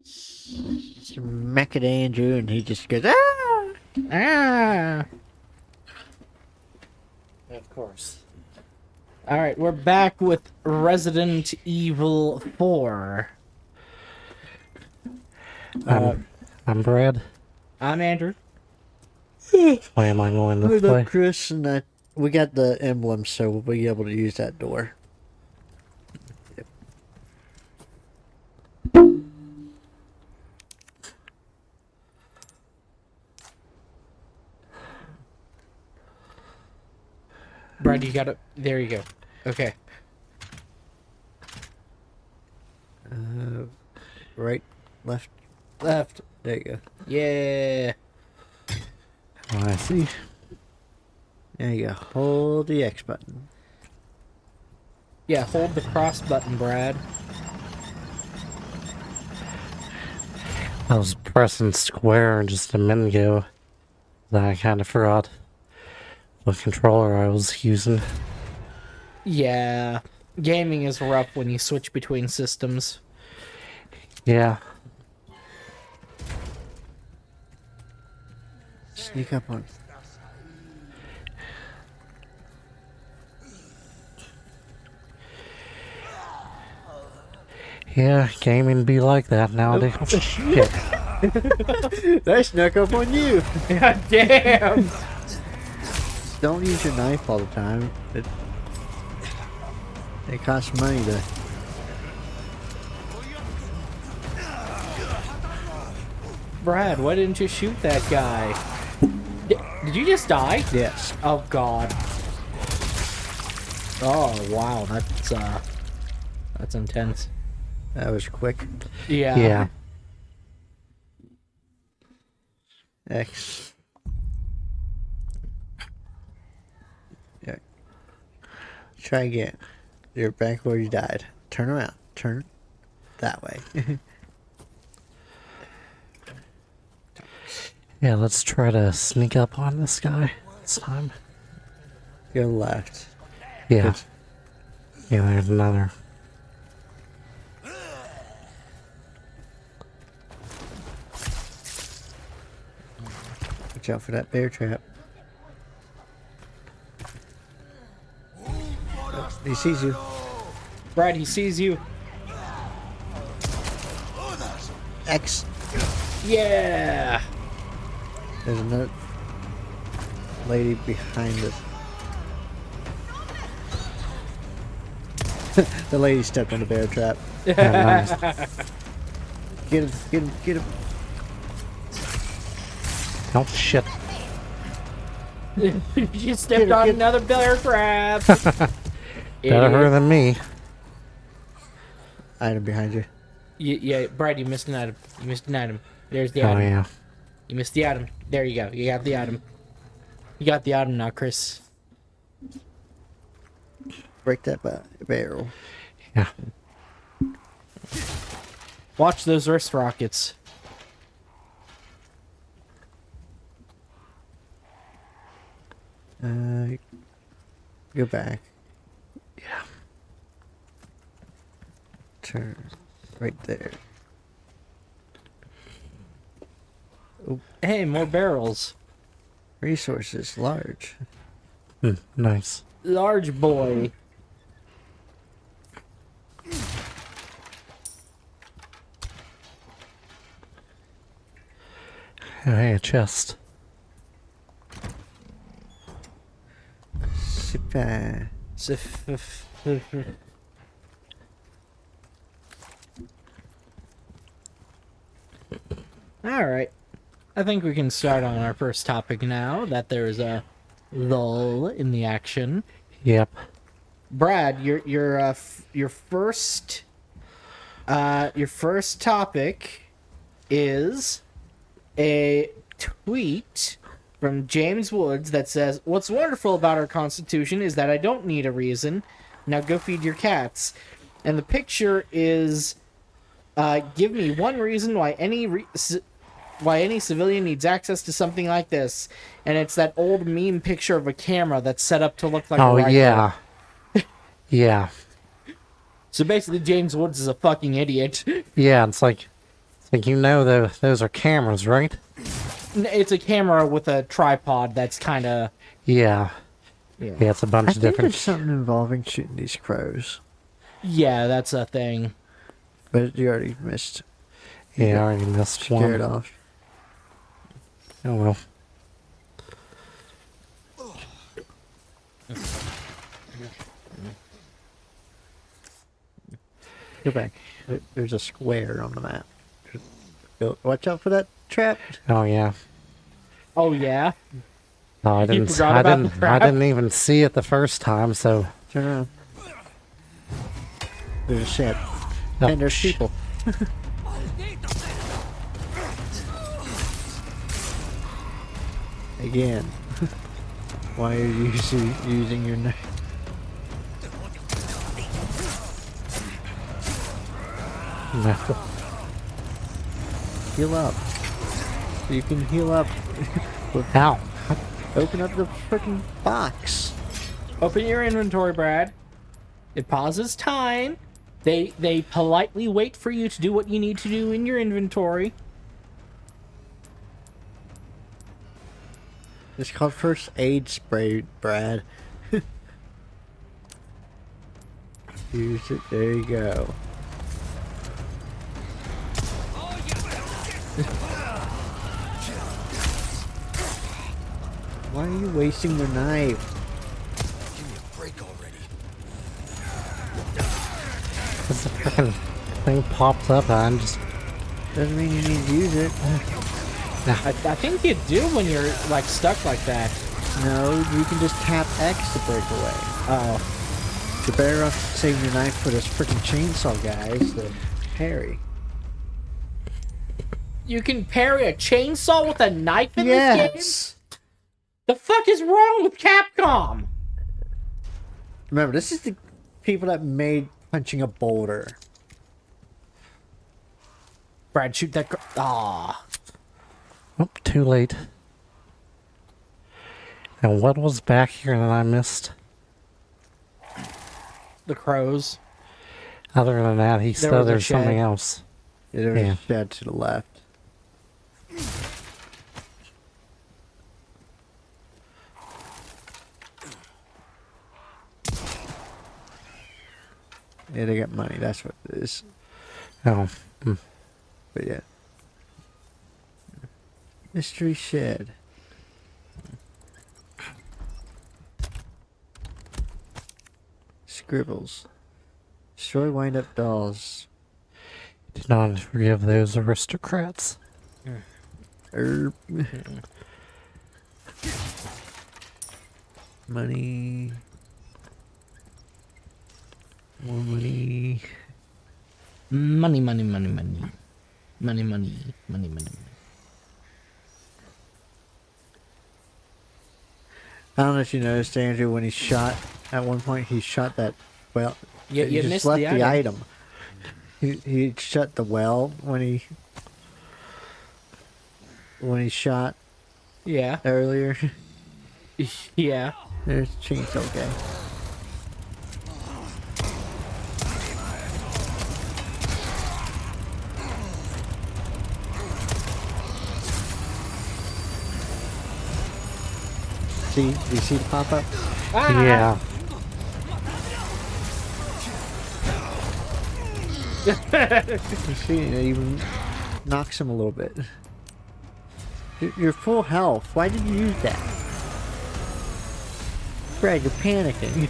Smack at Andrew, and he just goes, ah! Ah! Of course. Alright, we're back with Resident Evil 4. I'm Brad. I'm Andrew. Why am I going Hold this up, way? Chris, and we got the emblem, so we'll be able to use that door. Brad, you gotta... There you go. Okay. Right, left, Left. there you go. Yeah. Oh, I see. There you go. Hold the X button. Yeah, hold the cross button, Brad. I was pressing square just a minute ago. Then I kind of forgot what controller I was using. Yeah. Gaming is rough when you switch between systems. Yeah. Sneak up on. Yeah, gaming be like that nowadays. Oh, shit. They snuck up on you. God damn! Don't use your knife all the time. It costs money to. Brad, why didn't you shoot that guy? Did you just die? Yes. Oh god. Oh wow, that's intense. That was quick. Yeah. Yeah. X. Yeah. Try again. You're back where you died. Turn around. Turn that way. Yeah, let's try to sneak up on this guy this time. Go left. Yeah. Good. Yeah, there's another. Watch out for that bear trap. Oh, he sees you. Brad, he sees you. X. Yeah. There's another lady behind us. The lady stepped on the bear trap. Yeah, nice. Get him, get him, get him. Oh, shit. You stepped on another bear trap. Better her than me. Item behind you. Yeah, Brad, you missed an item. You missed an item. There's the Oh, item. yeah. You missed the item. There you go. You got the item. You got the item now, Chris. Break that barrel. Yeah. Watch those wrist rockets. Go back. Yeah. Turn. Right there. Hey, more barrels. Resources large. Nice. Large boy. Hey, a chest. Super. Alright. I think we can start on our first topic now, that there is a lull in the action. Yep. Brad, your first topic is a tweet from James Woods that says, "What's wonderful about our Constitution is that I don't need a reason. Now go feed your cats." And the picture is, give me one reason why any civilian needs access to something like this. And it's that old meme picture of a camera that's set up to look like a Oh, rifle. yeah. Yeah. So basically, James Woods is a fucking idiot. Yeah, it's like Like, you know, those are cameras, right? It's a camera with a tripod that's kind of... Yeah. Yeah. Yeah, it's a bunch I of think different. there's something involving shooting these crows, Yeah, that's a thing. but you already missed. Yeah, I already missed Scared one. off. Oh well. Go back. There's a square on the map. Watch out for that trap. Oh yeah. Oh, yeah? No, I You didn't. forgot I about the didn't. I trap? didn't even see it the first time. So. Turn around. There's a shed. Oh, And there's people. Again. Why are you using your knife? No. Heal up. You can heal up. Ow. Open up the freaking box. Open your inventory, Brad. It pauses time. They politely wait for you to do what you need to do in your inventory. It's called first aid spray, Brad. Use it. There you go. Why are you wasting your knife? Give me a break already. This freaking thing popped up. And I'm just. Doesn't mean you need to use it. I think you do when you're, like, stuck like that. No, you can just tap X to break away. Oh. You're better off saving your knife for this freaking chainsaw guys than parry. You can parry a chainsaw with a knife in this game? Yes! The fuck is wrong with Capcom? Remember, this is the people that made punching a boulder. Brad, shoot that. Ah. Oh, too late. And what was back here that I missed? The crows. Other than that, he There said was a there's something shed. else. Yeah, there's Yeah. a shed to the left. Yeah, they got money. That's what it is. Oh. But yeah. Mystery shed. Scribbles. Destroy wind-up dolls. Did not forgive those aristocrats. Herb. Money. More money. Money, money, money, money. Money, money, money, money, money. I don't know if you noticed, Andrew, when he shot, at one point he shot that, well, You he just missed left the the item. item. He shut the well when he shot Yeah. earlier. Yeah. There's chainsaw guy. See, do you see the pop-up? Ah! Yeah. You see, it even knocks him a little bit. You're full health. Why did you use that? Brad, you're panicking.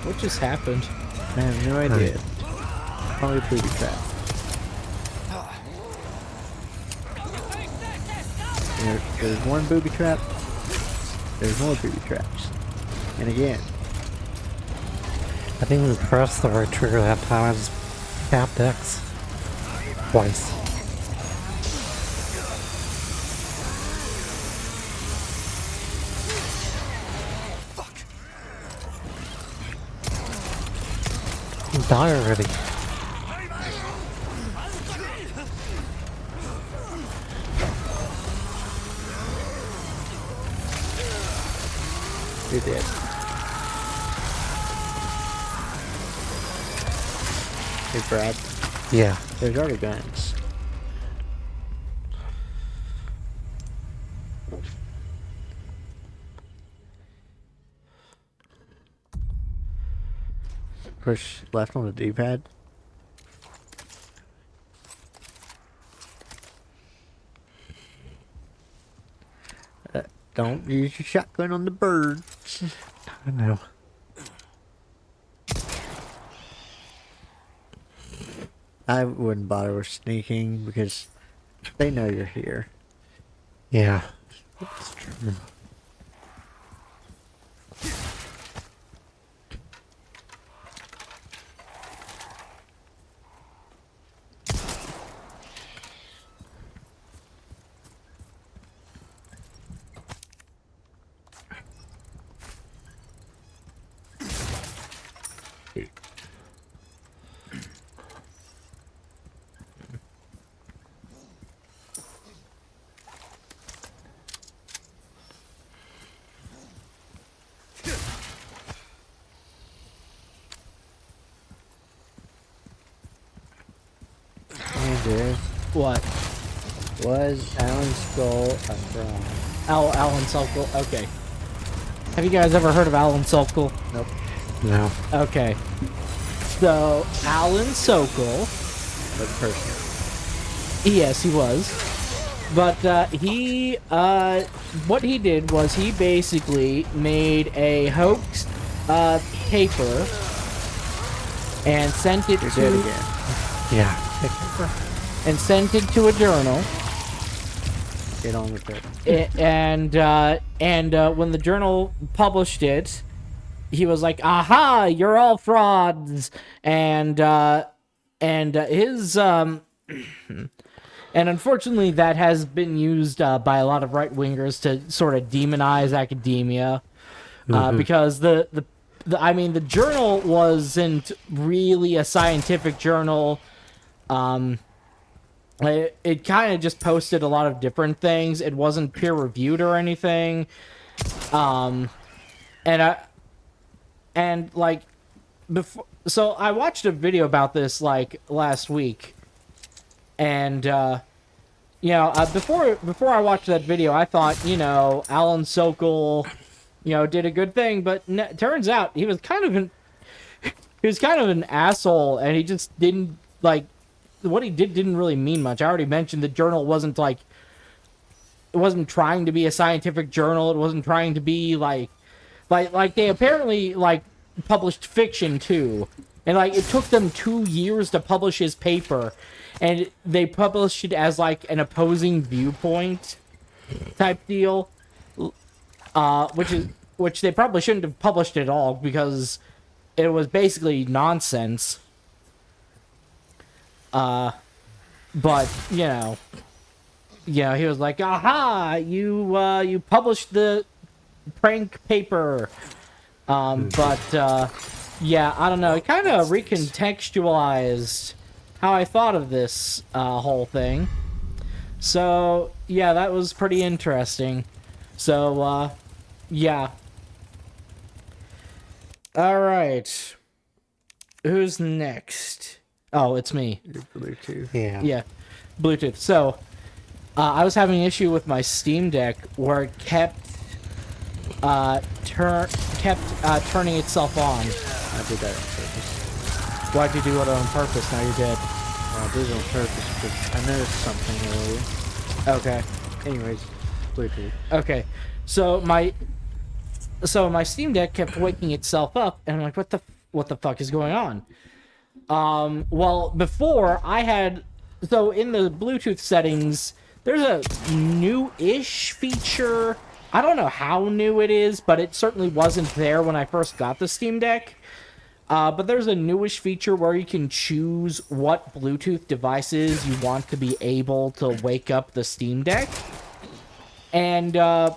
What just happened? I have no idea. Probably a booby trap. There's one booby trap. There's more booby traps. And again. I didn't even press the right trigger that time. I just tapped X. Twice. Die already. You're dead. Hey, Brad. Yeah. There's already guns. Push left on the D-pad. Don't use your shotgun on the birds. I know. I wouldn't bother with sneaking because they know you're here. Yeah. That's true. Andrew, What? was Alan Skull a fraud? Alan Sokol. Okay. Have you guys ever heard of Alan Sokol? Nope. No. Okay. So, Alan Sokol. But person. Yes, he was. But what he did was he basically made a hoax paper and sent it You're to dead again. Yeah. and sent it to a journal. Get on with it. And when the journal published it, he was like, "Aha! You're all frauds!" And his And unfortunately, that has been used by a lot of right wingers to sort of demonize academia, because the journal wasn't really a scientific journal. It kind of just posted a lot of different things. It wasn't peer reviewed or anything. So I watched a video about this like last week. And, before I watched that video, I thought, Alan Sokol, did a good thing. But turns out he was kind of an asshole, and he just didn't, what he did didn't really mean much. I already mentioned the journal wasn't, it wasn't trying to be a scientific journal. It wasn't trying to be, like they apparently, published fiction, too. And, it took them 2 years to publish his paper. And they published it as, an opposing viewpoint type deal. Which they probably shouldn't have published at all, because it was basically nonsense. But, he was like, aha, you published the prank paper. Yeah, I don't know. It kind of recontextualized how I thought of this whole thing. So, yeah, that was pretty interesting. So, yeah. Alright. Who's next? Oh, it's me. Your Bluetooth. Yeah. Yeah, Bluetooth. So, I was having an issue with my Steam Deck where it kept turning itself on. I did that on purpose. Why'd you do it on purpose? Now you're dead. I did it on purpose because I noticed something earlier. Okay. Anyways, Bluetooth. Okay. So my Steam Deck kept waking itself up, and I'm like, what the fuck is going on? Well, before I had, so in the Bluetooth settings, there's a new-ish feature. I don't know how new it is, but it certainly wasn't there when I first got the Steam Deck. But there's a newish feature where you can choose what Bluetooth devices you want to be able to wake up the Steam Deck. And, a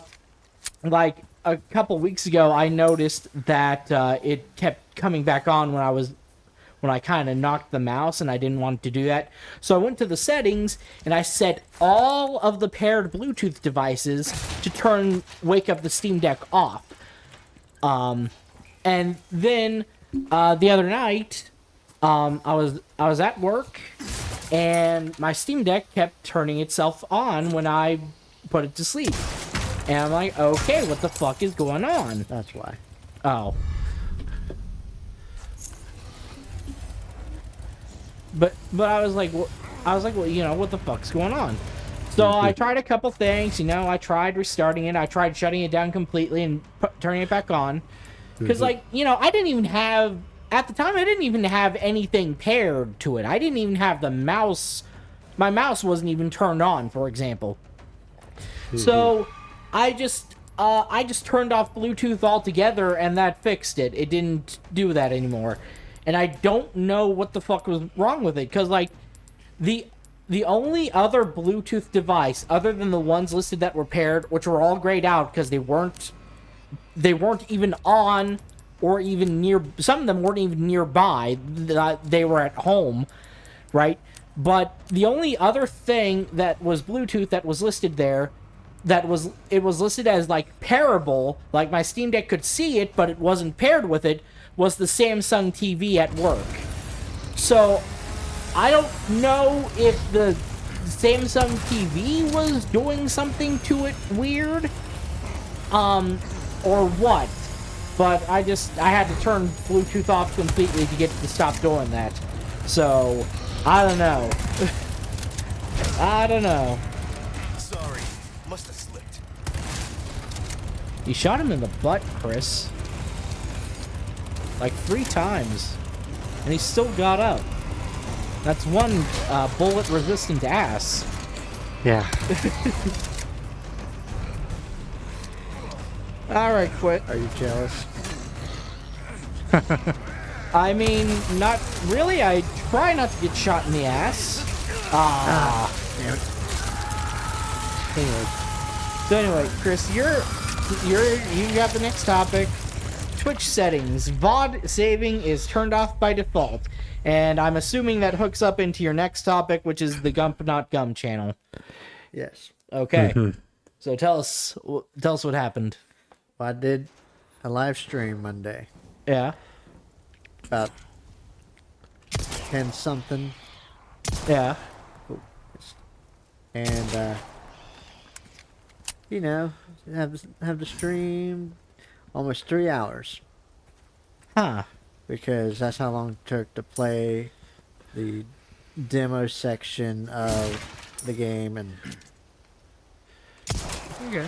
couple weeks ago, I noticed that it kept coming back on when I kind of knocked the mouse, and I didn't want to do that. So I went to the settings, and I set all of the paired Bluetooth devices to wake up the Steam Deck off. And then, the other night, I was at work, and my Steam Deck kept turning itself on when I put it to sleep. And I'm like, okay, what the fuck is going on? That's why. Oh. But I was like, well, you know, what the fuck's going on? So I tried a couple things, you know, I tried restarting it, I tried shutting it down completely and turning it back on. Because, like, you know, I didn't even have, at the time, I didn't even have anything paired to it. I didn't even have the mouse, my mouse wasn't even turned on, for example. So I just turned off Bluetooth altogether, and that fixed it. It didn't do that anymore. And I don't know what the fuck was wrong with it, because, like, the only other Bluetooth device, other than the ones listed that were paired, which were all grayed out because they weren't even on, or even near, some of them weren't even nearby, they were at home, right? But the only other thing that was Bluetooth that was listed there, it was listed as, like, pairable, like my Steam Deck could see it, but it wasn't paired with it, was the Samsung TV at work. So I don't know if the Samsung TV was doing something to it weird, or what. But I had to turn Bluetooth off completely to get it to stop doing that. So, I don't know. I don't know. Sorry, must have slipped. You shot him in the butt, Chris. Like 3 times. And he still got up. That's one bullet-resistant ass. Yeah. Alright, quit. Are you jealous? I mean, not really. I try not to get shot in the ass. Damn it. Anyway, Chris, you got the next topic. Twitch settings. VOD saving is turned off by default. And I'm assuming that hooks up into your next topic, which is the Gump Not Gum channel. Yes. Okay. So tell us what happened. Well, I did a live stream Monday. Yeah. About 10 something. Yeah. And, you know, have the stream almost 3 hours. Huh. Because that's how long it took to play the demo section of the game and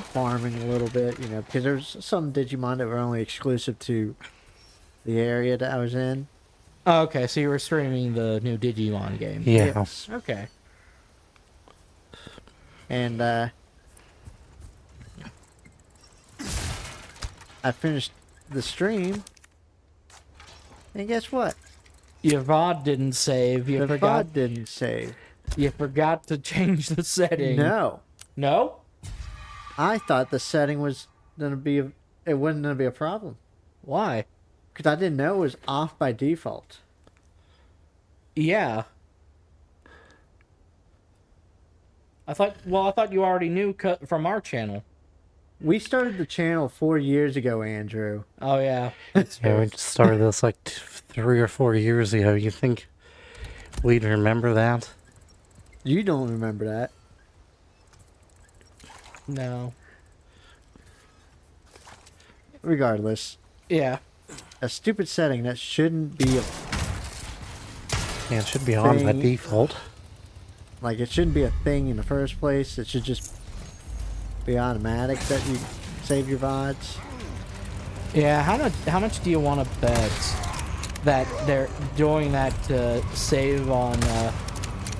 farming a little bit, you know, because there's some Digimon that were only exclusive to the area that I was in. Oh, okay, so you were streaming the new Digimon game. Yeah. Yes. Okay. And I finished the stream, and guess what? Your VOD didn't save. You The forgot. VOD didn't save. You forgot to change the setting. No. No? I thought the setting was gonna be it wasn't gonna be a problem Why? because I didn't know it was off by default. Yeah. I thought you already knew from our channel. We started the channel 4 years ago, Andrew. Oh yeah. Yeah, we just started this like 3 or 4 years ago. You think we'd remember that? You don't remember that. No. Regardless, Yeah. a stupid setting that shouldn't be Yeah, it should be on by Thing. default. like it shouldn't be a thing in the first place. It should just be automatic that you save your VODs. Yeah. How much do you want to bet that they're doing that to save a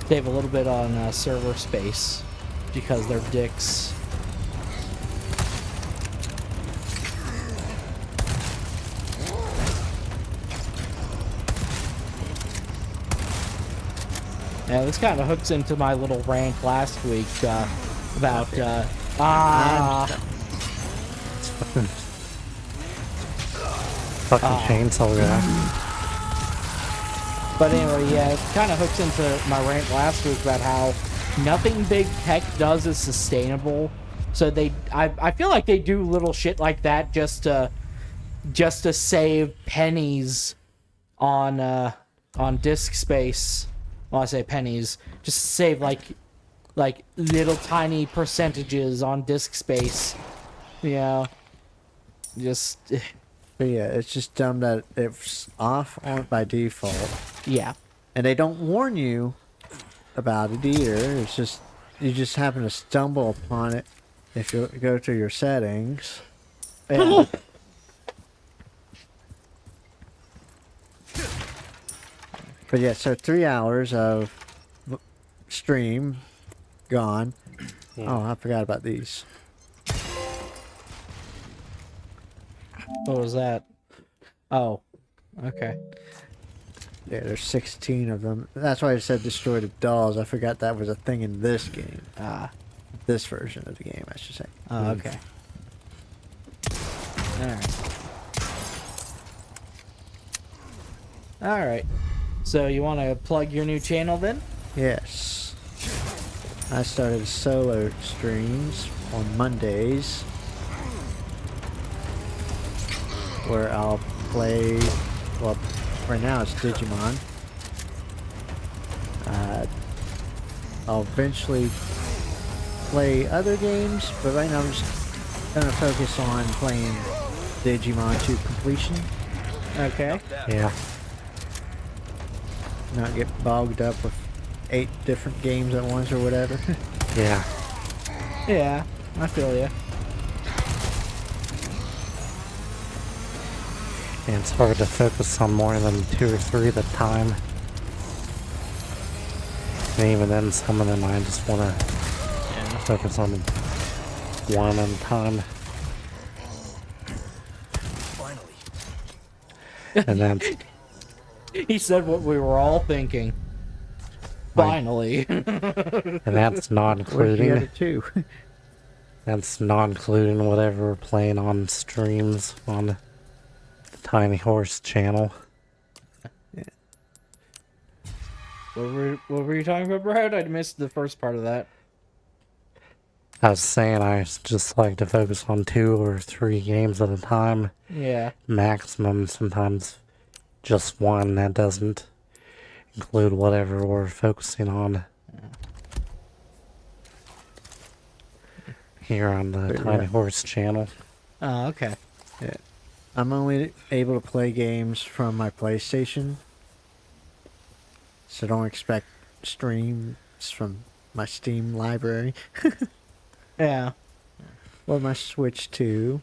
little bit on server space because they're dicks? Yeah, this kind of hooks into my little rant last week about Fucking chainsaw guy. But anyway, yeah, it kind of hooks into my rant last week about how nothing big tech does is sustainable. So I feel like they do little shit like that just to save pennies on on disk space. Well, I say pennies, just to save like little tiny percentages on disk space. You know, just But yeah, it's just dumb that it's off on by default, yeah. and they don't warn you about it either. It's just you just happen to stumble upon it if you go to your settings. Yeah. But yeah, so 3 hours of stream gone. Oh, I forgot about these. What was that? Oh, okay. Yeah, there's 16 of them. That's why I said destroy the dolls. I forgot that was a thing in this game. Ah, This version of the game, I should say. oh, okay. All right. So you want to plug your new channel then? Yes. I started solo streams on Mondays where I'll play, well, right now it's Digimon. I'll eventually play other games, but right now I'm just gonna focus on playing Digimon to completion, Okay. Yeah. not get bogged up with 8 different games at once or whatever. Yeah. Yeah, I feel you. And it's hard to focus on more than 2 or 3 at a time. And even then, some of them I just want to focus on one at a time. Finally. And then, He said what we were all thinking. Right. Finally. and that's not Where's the other including, 2? that's not including whatever we're playing on streams on the Tiny Horse channel. What were you talking about, Brad? I missed the first part of that. I was saying I just like to focus on 2 or 3 games at a time. Yeah. Maximum, sometimes just one. That doesn't include whatever we're focusing on here on the But Tiny yeah. Horse channel. Oh, okay. Yeah. I'm only able to play games from my PlayStation. So don't expect streams from my Steam library. Yeah. Or my Switch too.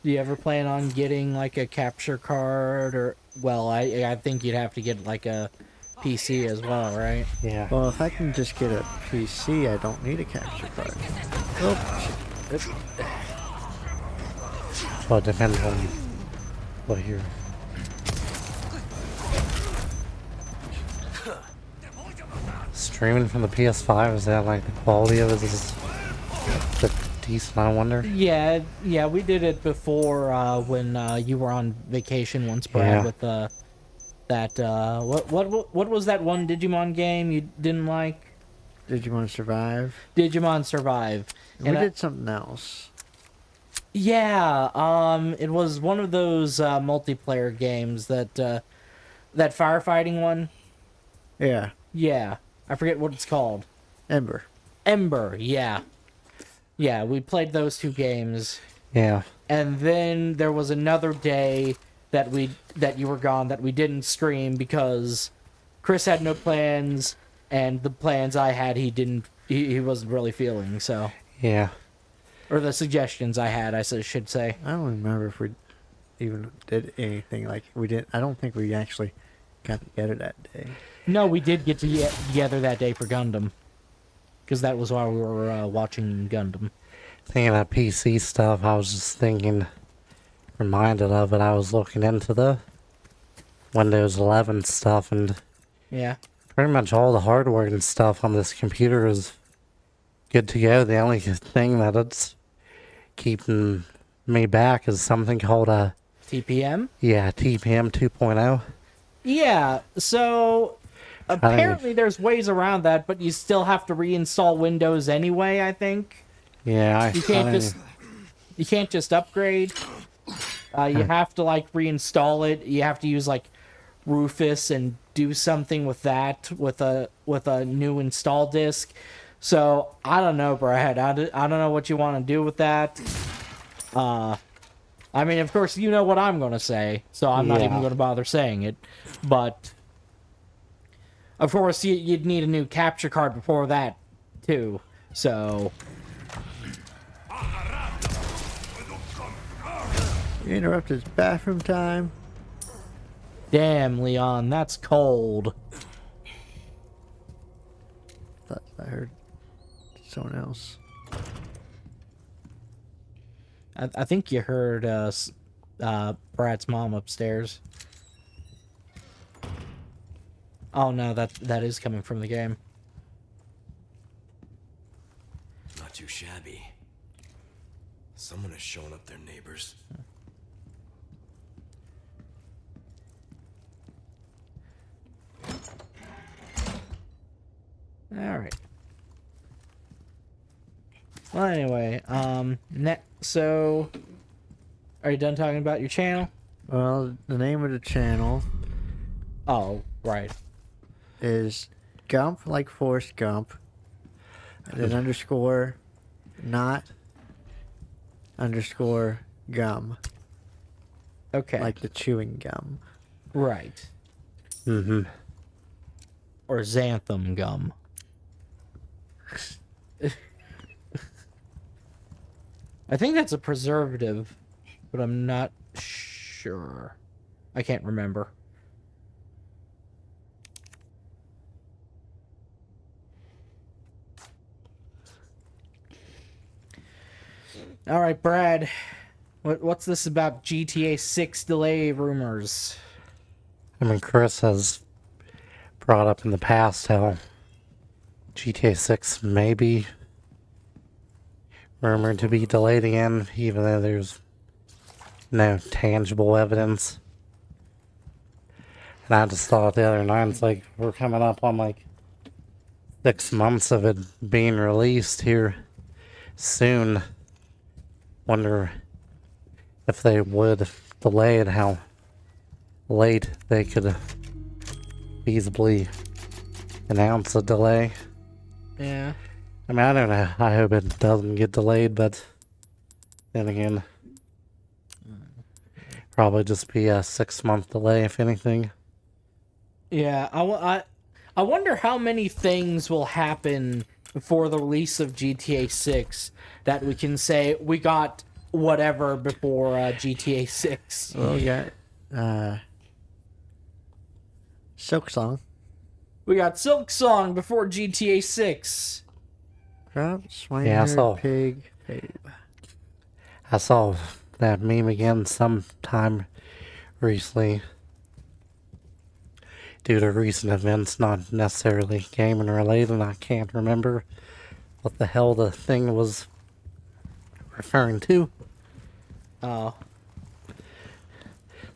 Do you ever plan on getting like a capture card or? Well, I think you'd have to get like a PC as well, right? Yeah. Well, if I can just get a PC, I don't need a capture card. Well, it depends on what you're. Streaming from the PS5, is that like the quality of it is decent, I wonder? Yeah, yeah. We did it before when you were on vacation once, Brad, Yeah. with that what was that one Digimon game you didn't like? Digimon Survive. Digimon Survive. And And we I- did something else. Yeah, it was one of those multiplayer games that that firefighting one. Yeah. Yeah, I forget what it's called. Ember. Ember. Yeah, yeah. We played those 2 games, Yeah. and then there was another day that you were gone that we didn't stream because Chris had no plans, and the plans I had he wasn't really feeling. So, Yeah. or the suggestions I had, should say. I don't remember if we even did anything like we did. I don't think we actually got together that day. No, we did get together that day for Gundam. Because that was while we were watching Gundam. Thinking of PC stuff, I was just reminded of it. I was looking into the Windows 11 stuff, and Yeah. pretty much all the hardware and stuff on this computer is good to go. The only thing that it's keeping me back is something called a TPM? TPM 2.0. Yeah, so apparently there's ways around that, but you still have to reinstall Windows anyway, I think. Yeah, You can't just upgrade. You have to like reinstall it. You have to use like Rufus and do something with that with a new install disk. So I don't know, Brad. I don't know what you want to do with that. I mean, of course, you know what I'm going to say, so I'm not even Yeah. going to bother saying it. But of course, you'd need a new capture card before that too. So You interrupted bathroom time. damn, Leon, that's cold. Thought I heard someone else. I think you heard Brad's mom upstairs. Oh no, that is coming from the game. Not too shabby. Someone has shown up their neighbors. All right. Well, anyway, so are you done talking about your channel? Well, the name of the channel Oh, right. is Gump, like Forrest Gump, and then underscore, not underscore gum, Okay. like the chewing gum. right. Mm-hmm. Or xanthan gum. I think that's a preservative, but I'm not sure. I can't remember. All right, Brad. What's this about GTA 6 delay rumors? I mean, Chris has brought up in the past how GTA 6 may be rumored to be delayed again, even though there's no tangible evidence. And I just thought the other night, it's like, we're coming up on like 6 months of it being released here soon. Wonder if they would delay it, how late they could feasibly announce a delay. Yeah. I mean, I don't know. I hope it doesn't get delayed, but then again, probably just be a 6-month delay, if anything. Yeah, I wonder how many things will happen before the release of GTA 6 that we can say we got whatever before GTA 6. Well, we got Silk Song. We got Silk Song before GTA 6. Crop, swine, Yeah, I saw. pig, babe. I saw that meme again sometime recently due to recent events, not necessarily gaming related. I can't remember what the hell the thing was referring to. Oh.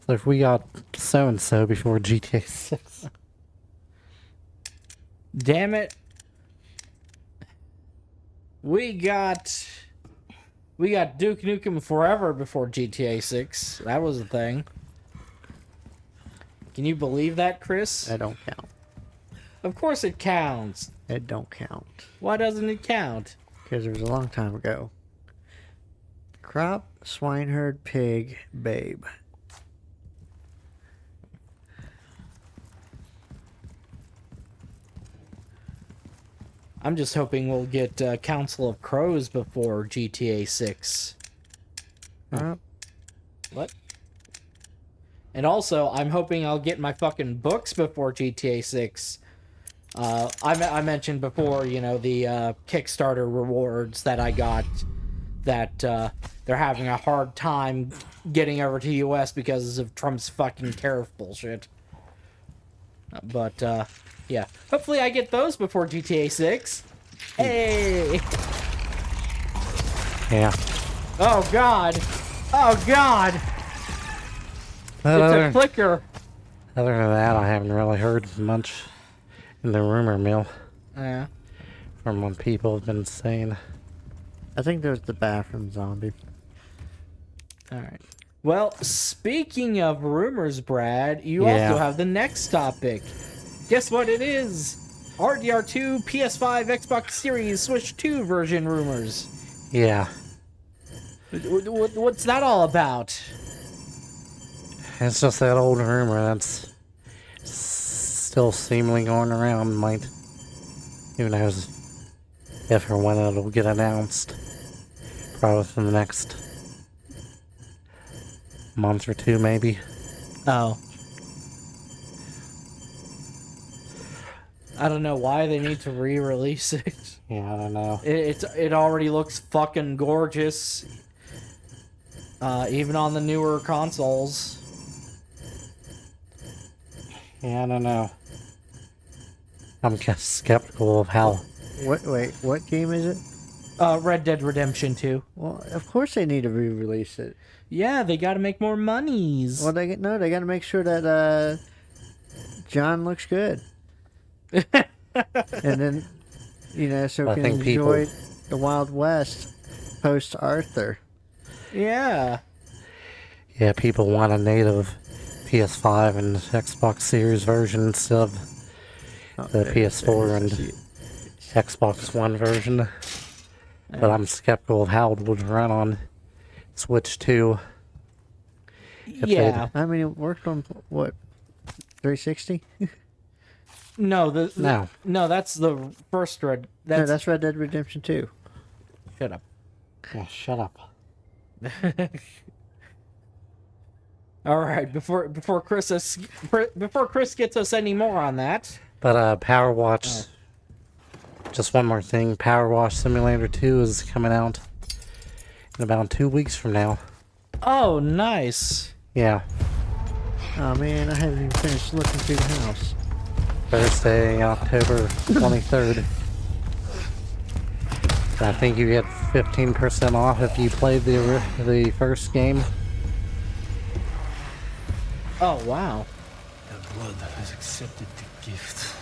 So if we got so and so before GTA 6, Damn it. We got Duke Nukem Forever before GTA 6. That was a thing. Can you believe that, Chris? That don't count. Of course it counts. It don't count. Why doesn't it count? Because it was a long time ago. Crop, swineherd, pig, babe. I'm just hoping we'll get Council of Crows before GTA 6. Crop, What? And also, I'm hoping I'll get my fucking books before GTA 6. I mentioned before, you know, the Kickstarter rewards that I got, that they're having a hard time getting over to the US because of Trump's fucking tariff bullshit. But, yeah. Hopefully I get those before GTA 6. Hey! yeah. Oh, God! Oh, God! But It's a other, clicker! other than that, I haven't really heard much in the rumor mill Yeah. from what people have been saying. I think there's the bathroom zombie. Alright. Well, speaking of rumors, Brad, you Yeah. also have the next topic. Guess what it is? RDR2, PS5, Xbox Series, Switch 2 version rumors. Yeah. What's that all about? It's just that old rumor that's still seemingly going around. Might, who knows if or when it'll get announced. Probably within the next month or two, maybe. Oh. I don't know why they need to re-release it. Yeah, I don't know. It already looks fucking gorgeous. Even on the newer consoles. Yeah, I don't know. I'm just skeptical of how. Wait, what game is it? Red Dead Redemption 2. Well, of course they need to re-release it. Yeah, they gotta make more monies. Well, they got to make sure that John looks good, and then so I we can think people- enjoy the Wild West post Arthur. Yeah. Yeah, people want a native PS5 and Xbox Series version instead of the PS4 and Xbox One version. But I'm skeptical of how it would run on Switch 2. Yeah. I mean, it worked on what 360. No, No. that's the first Red. No, that's Red Dead Redemption 2. Shut up. Oh, shut up. All right, before Chris gets us any more on that. But Power Watch. Just one more thing. Power Wash Simulator 2 is coming out in about 2 weeks from now. Oh, nice. Yeah. Oh man, I haven't even finished looking through the house. Thursday, October 23rd. I think you get 15% off if you played the first game. Oh, wow. That blood has accepted the gift.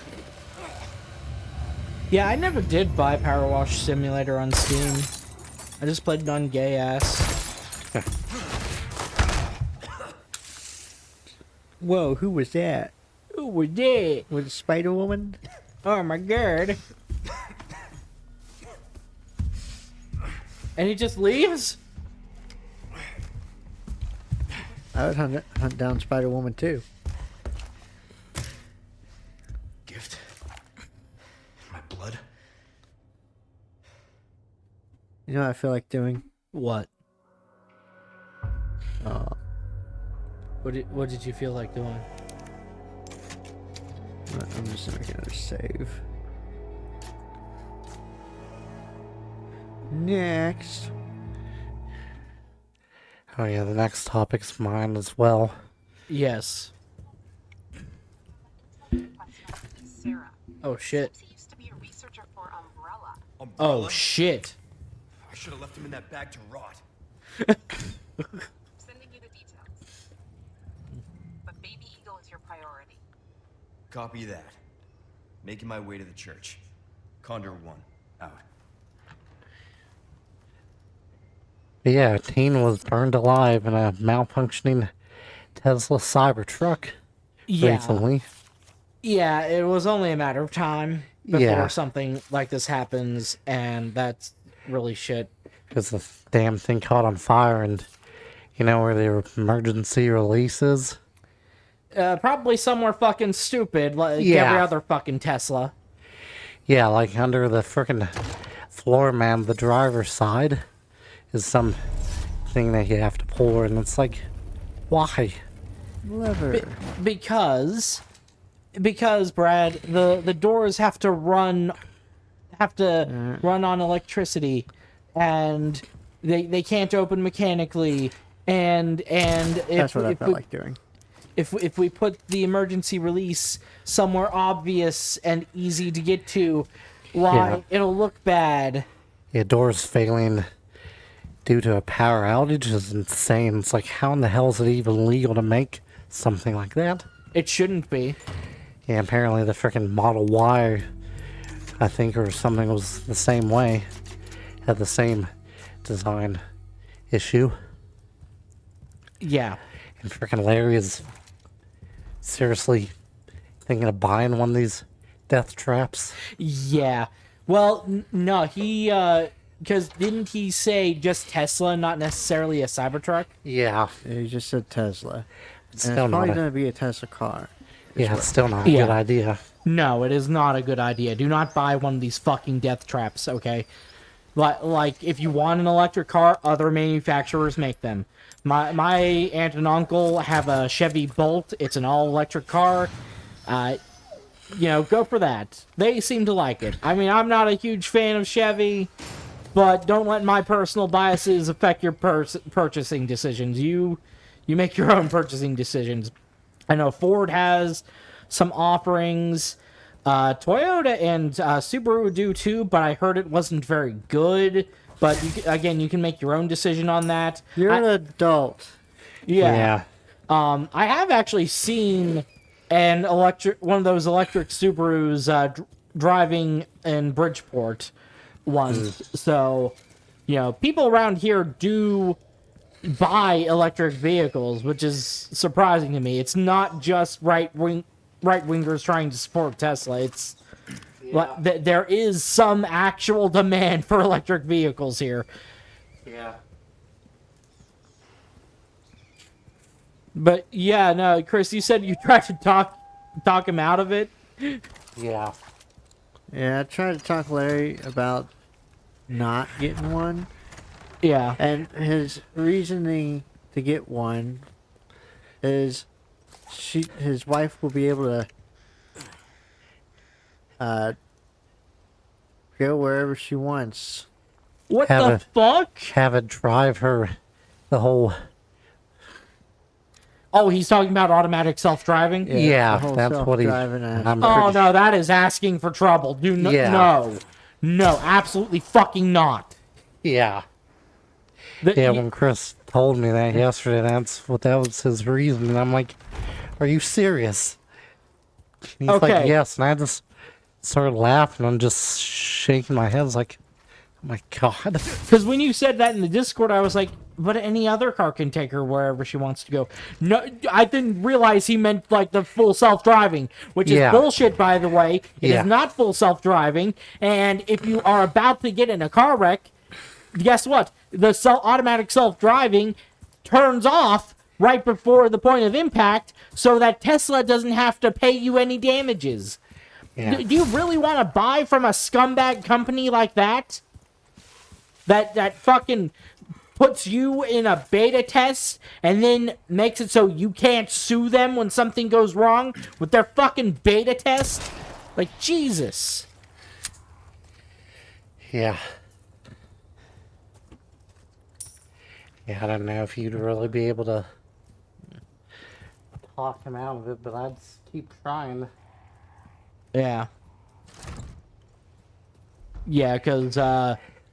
Yeah, I never did buy Power Wash Simulator on Steam. I just played it on gay ass. Whoa, who was that? Ooh, we did. Was it Spider Woman? Oh my god. And he just leaves? I would hunt down Spider Woman too. Gift? My blood? You know what I feel like doing? What? Uh, What did you feel like doing? I'm just making another save. Next. Oh yeah, the next topic's mine as well. Yes. Sarah. Oh shit. He used to be a researcher for Umbrella. Oh shit. I should have left him in that bag to rot. Sending you the details. But Baby Eagle is your priority. Copy that. Making my way to the church. Condor 1, out. But yeah, a teen was burned alive in a malfunctioning Tesla Cybertruck Yeah. recently. Yeah, it was only a matter of time before Yeah. something like this happens, and that's really shit. Because the damn thing caught on fire, and you know where their emergency release is? Probably somewhere fucking stupid, like Yeah. every other fucking Tesla. Yeah, like under the frickin' floor man, the driver's side is some thing that you have to pull, and it's like, why? Lever. Because Brad, the doors have to run on electricity, and they can't open mechanically, and if, That's what I if felt we, like doing. if we put the emergency release somewhere obvious and easy to get to, why Yeah. it'll look bad. Yeah, doors failing due to a power outage is insane. It's like, how in the hell is it even legal to make something like that? It shouldn't be. Yeah, apparently the frickin' Model Y, I think, or something was the same way. Had the same design issue. Yeah. And freaking Larry is seriously thinking of buying one of these death traps. Yeah. Well, no, he, because didn't he say just Tesla, not necessarily a Cybertruck? Yeah. He just said Tesla. It's And still it's probably not going a, to be a Tesla car. yeah, it's still not a Yeah. good idea. No, it is not a good idea. Do not buy one of these fucking death traps, okay? Like if you want an electric car, other manufacturers make them. My aunt and uncle have a Chevy Bolt. It's an all-electric car. Go for that. They seem to like it. I mean, I'm not a huge fan of Chevy, but don't let my personal biases affect your purchasing decisions. You make your own purchasing decisions. I know Ford has some offerings. Toyota and Subaru do too, but I heard it wasn't very good. But you can make your own decision on that. You're an adult. Yeah. I have actually seen one of those electric Subarus driving in Bridgeport once. So, people around here do buy electric vehicles, which is surprising to me. It's not just right-wingers trying to support Tesla. It's there is some actual demand for electric vehicles here. Yeah. But yeah, no, Chris, you said you tried to talk him out of it. Yeah. Yeah, I tried to talk Larry about not getting one. Yeah. And his reasoning to get one is his wife will be able to go wherever she wants. What Have the it- fuck? Have it drive her the whole. Oh, he's talking about automatic self-driving? Yeah, the whole that's what he. self-driving ass. I'm Oh, pretty no, that is asking for trouble. Yeah. No, absolutely fucking not. Yeah. The- Yeah, y- when Chris told me that yesterday, that was his reason. And I'm like, are you serious? He's like, Okay. yes. And I just started laughing and just shaking my head. I was like, oh my God. Because when you said that in the Discord, I was like, but any other car can take her wherever she wants to go. No, I didn't realize he meant like the full self-driving, which is Yeah. bullshit, by the way. It Yeah. is not full self-driving. And if you are about to get in a car wreck, guess what? The automatic self-driving turns off right before the point of impact so that Tesla doesn't have to pay you any damages. Yeah. Do you really want to buy from a scumbag company like that? That fucking puts you in a beta test and then makes it so you can't sue them when something goes wrong with their fucking beta test? Like, Jesus. Yeah. Yeah, I don't know if you'd really be able to talk him out of it, but I'd keep trying. Yeah. Yeah, because,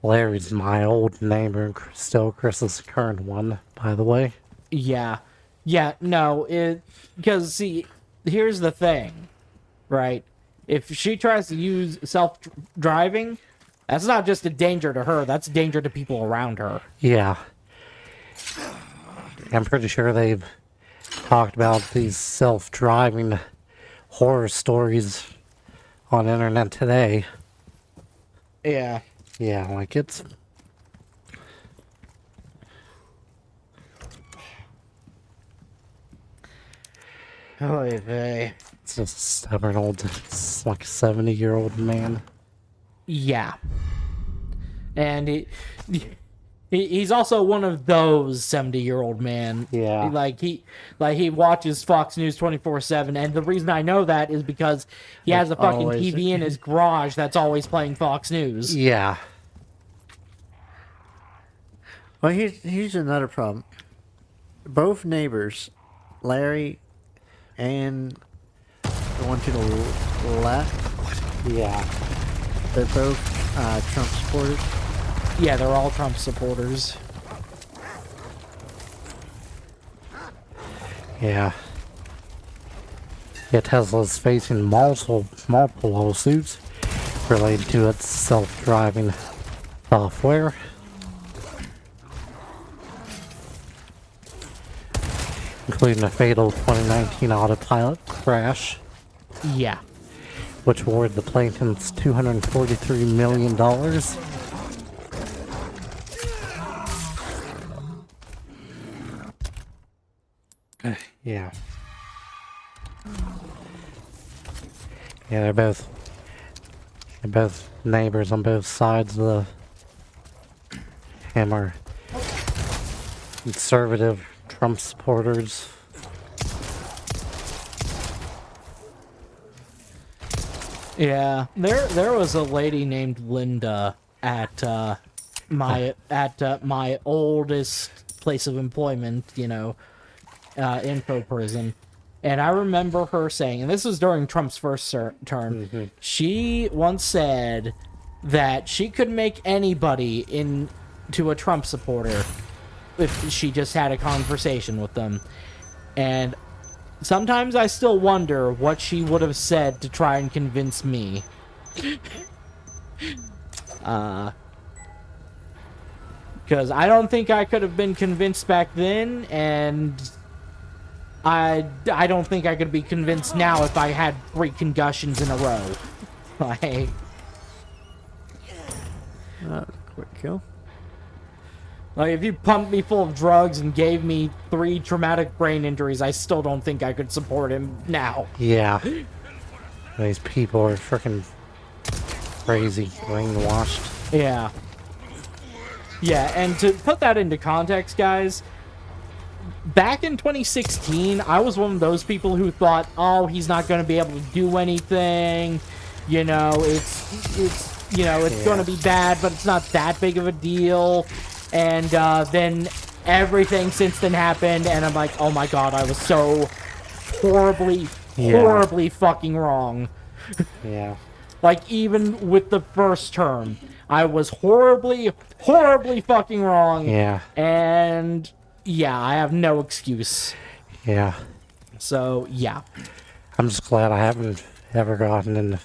Larry's my old neighbor, and still Chris's current one, by the way. yeah. Yeah, no, because, see, here's the thing, right? If she tries to use self-driving, that's not just a danger to her, that's a danger to people around her. Yeah. I'm pretty sure they've talked about these self-driving horror stories on internet today. Yeah. Yeah, like it's... Oy vey. It's just a stubborn old, it's like 70-year-old man. Yeah. And he's also one of those 70-year-old man. Yeah. Like he watches Fox News 24/7, and the reason I know that is because he has a fucking always- TV in his garage that's always playing Fox News. Yeah. Well, here's another problem. Both neighbors, Larry and the one to the left, Yeah. they're both Trump supporters. Yeah, they're all Trump supporters. Yeah. Yeah, Tesla's facing multiple lawsuits related to its self-driving software. including a fatal 2019 autopilot crash, Yeah. which awarded the plaintiffs $243 million. Yeah. Yeah, they're both neighbors on both sides of the hammer. Conservative Trump supporters. Yeah, there was a lady named Linda at my oldest place of employment, info prison, and I remember her saying, and this was during Trump's first term, she once said that she could make anybody into a Trump supporter if she just had a conversation with them, and sometimes I still wonder what she would have said to try and convince me. Because I don't think I could have been convinced back then, and I don't think I could be convinced now if I had 3 concussions in a row. Like, Quick kill. if you pumped me full of drugs and gave me 3 traumatic brain injuries, I still don't think I could support him now. Yeah. These people are freaking crazy, brainwashed. Yeah. Yeah, and to put that into context, guys, back in 2016, I was one of those people who thought, oh, he's not going to be able to do anything. It's going to be bad, but it's not that big of a deal. And then everything since then happened, and I'm like, oh my god, I was so horribly fucking wrong. Yeah. Like, even with the first term, I was horribly fucking wrong. Yeah. And, yeah, I have no excuse. Yeah. So, yeah. I'm just glad I haven't ever gotten in.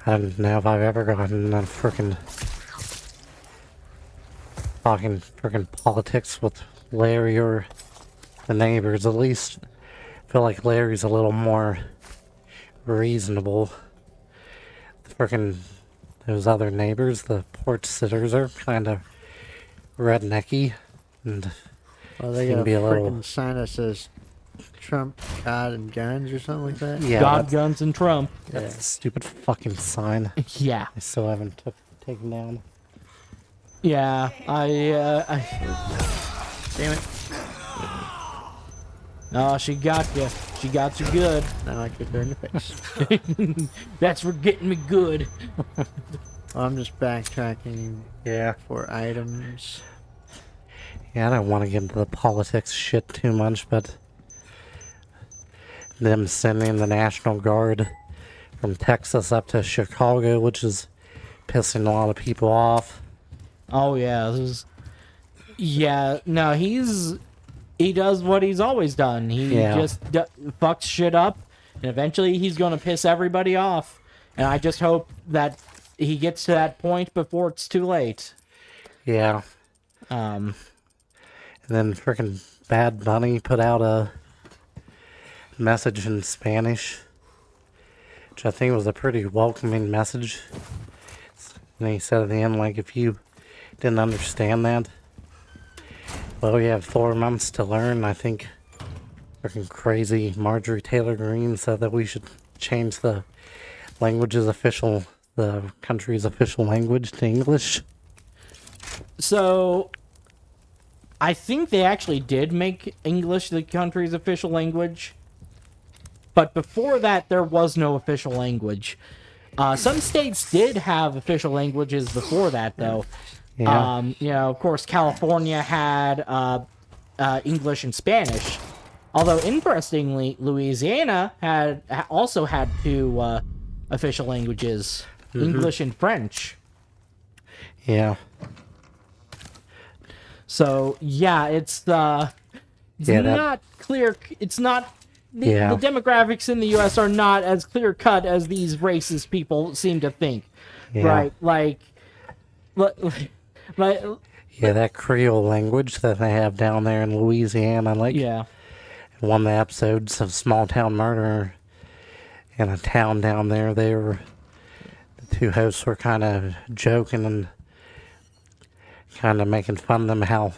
I don't know if I've ever gotten in freaking talking freaking politics with Larry or the neighbors. At least I feel like Larry's a little more reasonable. Freaking those other neighbors, the porch sitters, are kind of rednecky, and Well, they seem got to a be a little. freaking sign that says Trump, God, and guns or something like that. Yeah, God, guns, and Trump. that's a stupid fucking sign. Yeah. I still haven't taken down. Yeah, Damn it. Oh, she got you. She got you good. Now I kick her in the face. That's for getting me good. Well, I'm just backtracking Yeah. for items. Yeah, I don't want to get into the politics shit too much, but them sending the National Guard from Texas up to Chicago, which is pissing a lot of people off. Oh, yeah. No, he does what he's always done. He just fucks shit up, and eventually he's going to piss everybody off. And I just hope that he gets to that point before it's too late. Yeah. And then freaking Bad Bunny put out a message in Spanish, which I think was a pretty welcoming message. And he said at the end, like, if you didn't understand that, well, you have 4 months to learn. I think freaking crazy Marjorie Taylor Greene said that we should change the country's official language to English. So, I think they actually did make English the country's official language. But before that, there was no official language. Some states did have official languages before that, though. Yeah. Of course, California had English and Spanish. Although, interestingly, Louisiana also had 2 official languages, English and French. Yeah. So, yeah, it's not clear. It's not... The demographics in the U.S. are not as clear-cut as these racist people seem to think. Yeah. Right? Like... Yeah, that Creole language that they have down there in Louisiana, like Yeah. one of the episodes of Small Town Murder in a town down there, the two hosts were kind of joking and kind of making fun of them how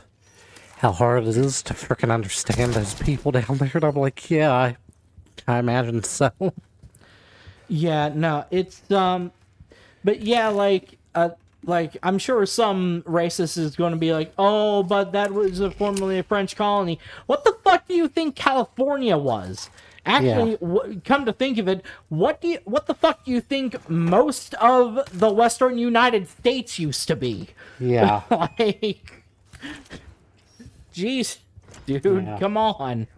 hard it is to freaking understand those people down there. And I'm like, yeah, I imagine so. Yeah, no, it's but yeah, like I'm sure some racist is going to be like, oh, but that was formerly a French colony. What the fuck do you think California was? Actually, come to think of it, what the fuck do you think most of the Western United States used to be? Yeah. Like, jeez, dude, Yeah. come on.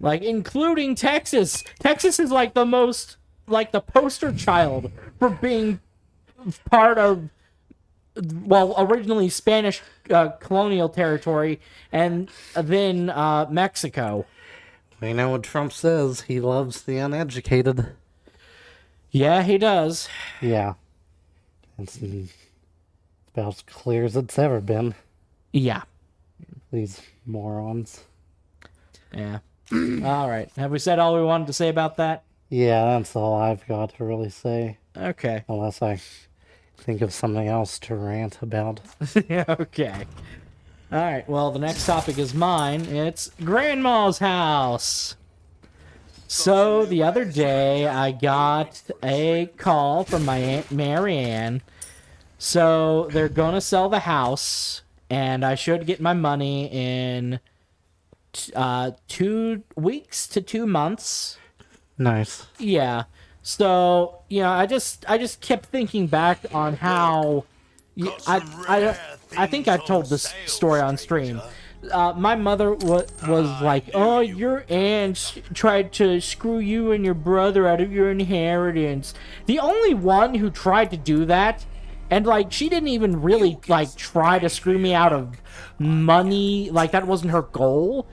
Like, including Texas. Texas is like the most, like the poster child for being part of, well, originally Spanish colonial territory, and then Mexico. We know what Trump says. He loves the uneducated. Yeah, he does. Yeah. It's about as clear as it's ever been. Yeah. These morons. Yeah. All right. Have we said all we wanted to say about that? Yeah, that's all I've got to really say. Okay. Unless I think of something else to rant about. Yeah, okay. All right. Well, the next topic is mine. It's Grandma's house. So the other day, I got a call from my Aunt Marianne. So they're gonna sell the house, and I should get my money in 2 weeks to 2 months. Nice. Yeah. So, you know, I just kept thinking back on how I think I told this story on stream. My mother was like, "Oh, your aunt tried to screw you and your brother out of your inheritance." The only one who tried to do that, and like she didn't even really like try to screw me out of money, like that wasn't her goal.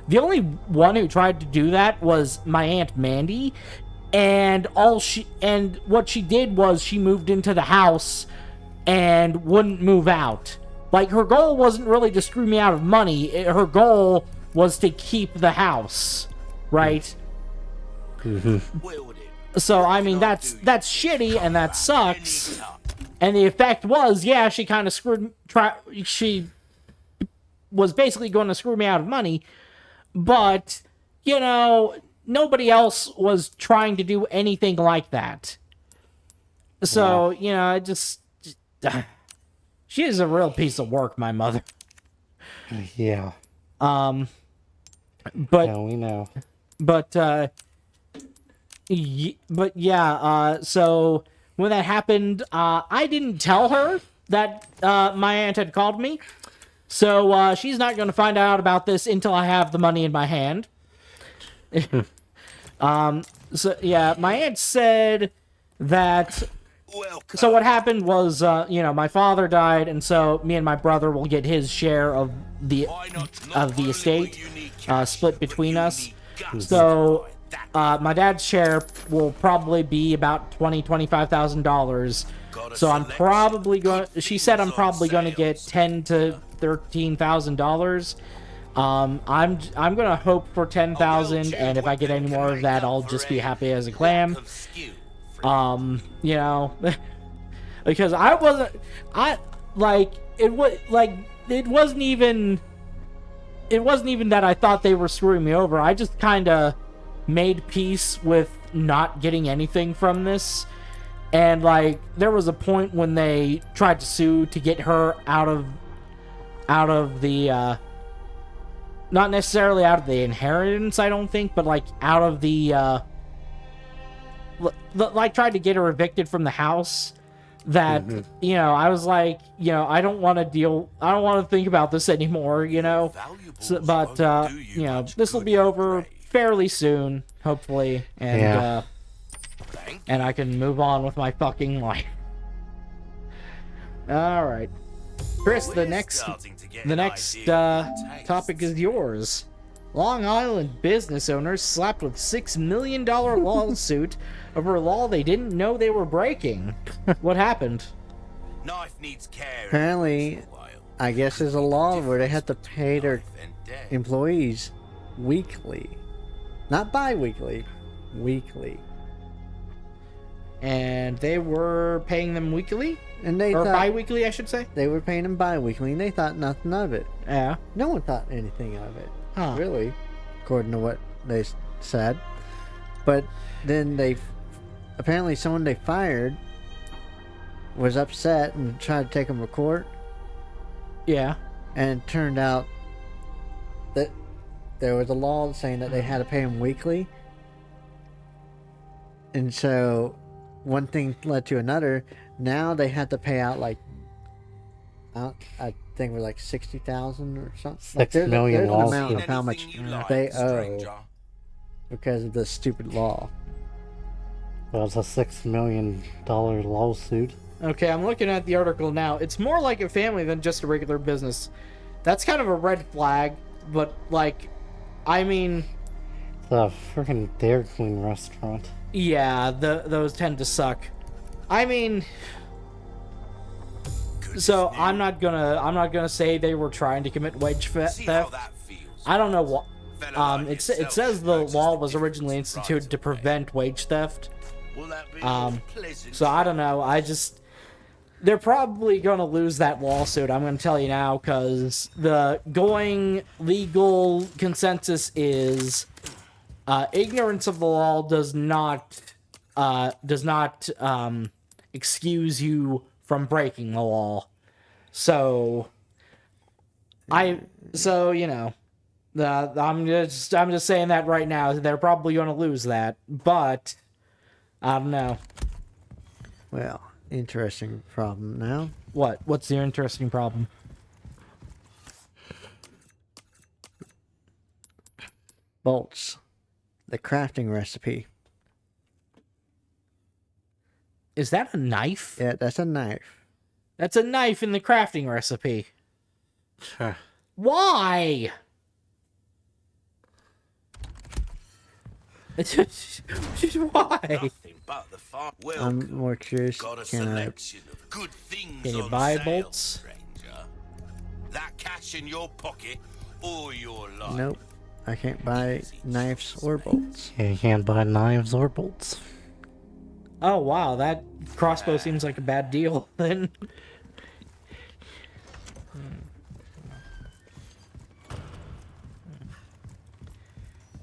The only one who tried to do that was my Aunt Mandy, and what she did was she moved into the house and wouldn't move out. Like, her goal wasn't really to screw me out of money. Her goal was to keep the house, right? So, I mean, that's shitty and that sucks. And the effect was, yeah, she kind of she was basically going to screw me out of money. But, you know, nobody else was trying to do anything like that. So, you know, she is a real piece of work, my mother. Yeah. But Yeah, we know. but yeah, so when that happened, I didn't tell her that my aunt had called me. So she's not going to find out about this until I have the money in my hand. So yeah, my aunt said that. So what happened was, you know, my father died, and so me and my brother will get his share of the estate, split between us. So my dad's share will probably be about $25,000. So I'm probably going. She said I'm probably going to get $10,000 to $13,000. I'm gonna hope for 10,000, and if I get any more of that, I'll just be happy as a clam. You know, because it wasn't even that I thought they were screwing me over. I just kind of made peace with not getting anything from this. And like, there was a point when they tried to sue to get her out of the, not necessarily out of the inheritance, I don't think, but like out of the, like tried to get her evicted from the house. That you know, I was like, you know, I don't want to think about this anymore, you know. So, but you know, this will be over fairly soon, hopefully, and and I can move on with my fucking life. All right, Chris, the next topic is yours. Long Island business owners slapped with $6 million lawsuit over a law they didn't know they were breaking. What happened? Knife needs care. Apparently, I guess there's a law where they have to pay their employees weekly. Not bi-weekly, weekly. And they were paying them weekly? And they Or thought bi-weekly, I should say? they were paying them bi-weekly, and they thought nothing of it. Yeah. No one thought anything of it, Huh. really, according to what they said. But then apparently someone they fired was upset and tried to take them to court, Yeah. and it turned out that there was a law saying that they had to pay them weekly. And so one thing led to another. Now they have to pay out like, I think we're like 60,000 or something. Like $6 million there's an lawsuit. amount of how much they owe because of the stupid law. Well, it's a $6 million lawsuit. Okay, I'm looking at the article now. It's more like a family than just a regular business. That's kind of a red flag, but like, I mean, It's a freaking Dairy Queen restaurant. yeah, those tend to suck. I mean, so I'm not gonna say they were trying to commit wage See how theft. that feels. I don't know what. Fella like It yourself says the noticed law the was difference originally in instituted price to of pay. prevent wage theft. Will that be pleasant? So I don't know. They're probably gonna lose that lawsuit. I'm gonna tell you now, because the going legal consensus is ignorance of the law does not excuse you from breaking the law. So you know, I'm just saying that right now. They're probably gonna lose that, but I don't know. Well, interesting problem now. What's the interesting problem? Bolts. The crafting recipe. Is that a knife? Yeah, that's a knife. That's a knife in the crafting recipe. Sure. Why? Why? Nothing but the farm. I'm more curious. Got a Can I? selection of good things Can you on buy sale, bolts? stranger. That cash in your pocket or your life. Nope. I can't buy knives or bolts. Yeah, you can't buy knives or bolts. Oh wow, that crossbow seems like a bad deal then.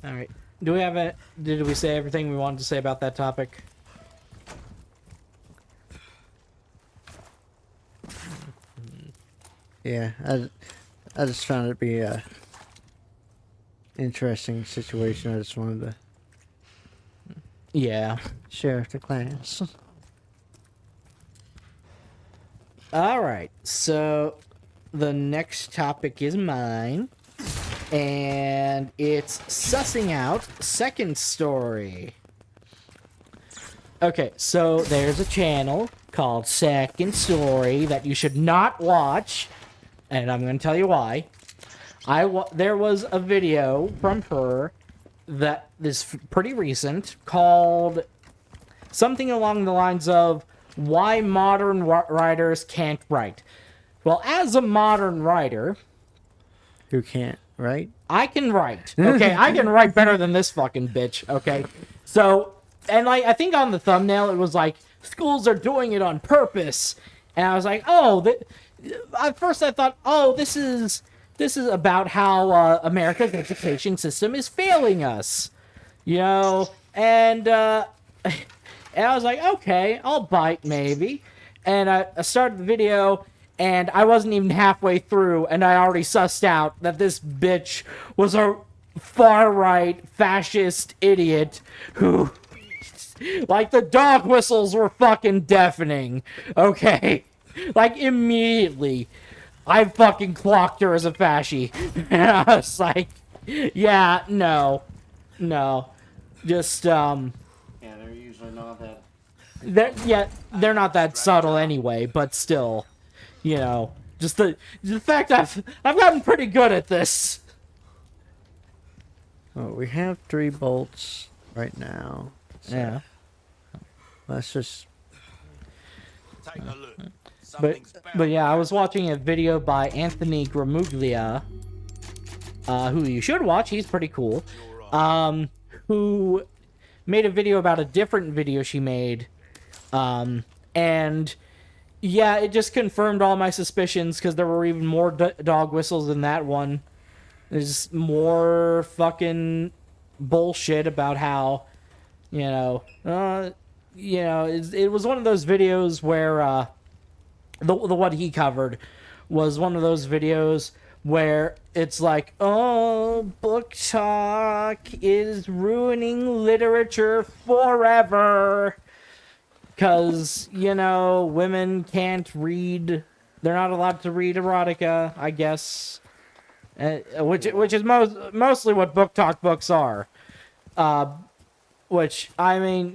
All right. Did we say everything we wanted to say about that topic? Yeah, I just found it to be a interesting situation. I just wanted to Yeah. share with the class. All right. So the next topic is mine, and it's sussing out second story. Okay, so there's a channel called Second Story that you should not watch, and I'm going to tell you why. There was a video from her that is pretty recent called something along the lines of why modern writers can't write. Well, as a modern writer, Who can't, right? I can write. Okay, I can write better than this fucking bitch. Okay, so and like I think on the thumbnail it was like schools are doing it on purpose, and I was like, oh, at first I thought, oh, this is about how America's education system is failing us, you know, and I was like, okay, I'll bite maybe, and I started the video. And I wasn't even halfway through, and I already sussed out that this bitch was a far-right fascist idiot who, like, the dog whistles were fucking deafening, okay? Like, immediately, I fucking clocked her as a fascie. And I was like, yeah, no, just, Yeah, they're usually not that. they're not that subtle anyway, but still. You know, just the fact I've gotten pretty good at this. Well, we have 3 bolts right now. So Yeah. let's just. Take a look. But yeah, I was watching a video by Anthony Gramuglia, who you should watch. He's pretty cool. Who made a video about a different video she made, and yeah, it just confirmed all my suspicions because there were even more dog whistles in that one. There's more fucking bullshit about how, it was one of those videos where the what he covered was one of those videos where it's like, oh, book talk is ruining literature forever. Because, women can't read. They're not allowed to read erotica, I guess. Which is mostly what book talk books are. Which, I mean,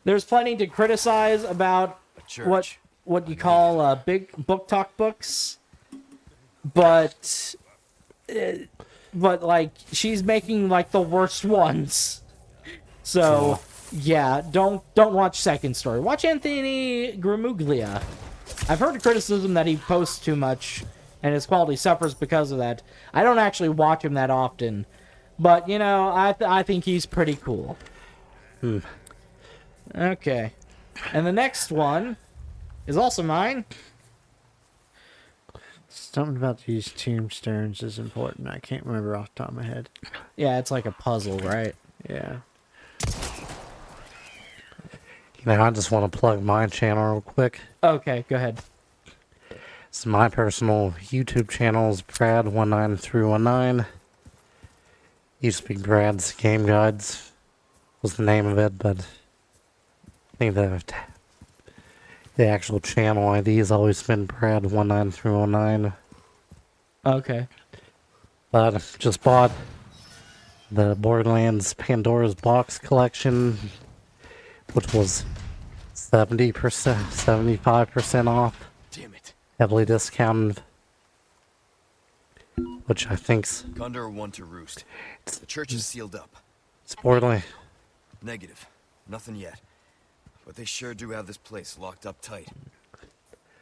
there's plenty to criticize about what you call big book talk books. But like, she's making, like, the worst ones. So... yeah, don't watch Second Story. Watch Anthony Gramuglia. I've heard criticism that he posts too much, and his quality suffers because of that. I don't actually watch him that often, but I think he's pretty cool. Okay, and the next one is also mine. Something about these tombstones is important. I can't remember off the top of my head. Yeah, it's like a puzzle, right? Yeah. Now, I just want to plug my channel real quick. Okay, go ahead. So my personal YouTube channel is Brad19319. Used to be Brad's Game Guides was the name of it, but I think the actual channel ID has always been Brad19319. Okay. But I just bought the Borderlands Pandora's Box collection, which was 70%, 75% off. Damn it. Heavily discounted. Which I think's... Condor 1 to Roost. The church is sealed up. It's Borderlands. Negative. Nothing yet. But they sure do have this place locked up tight.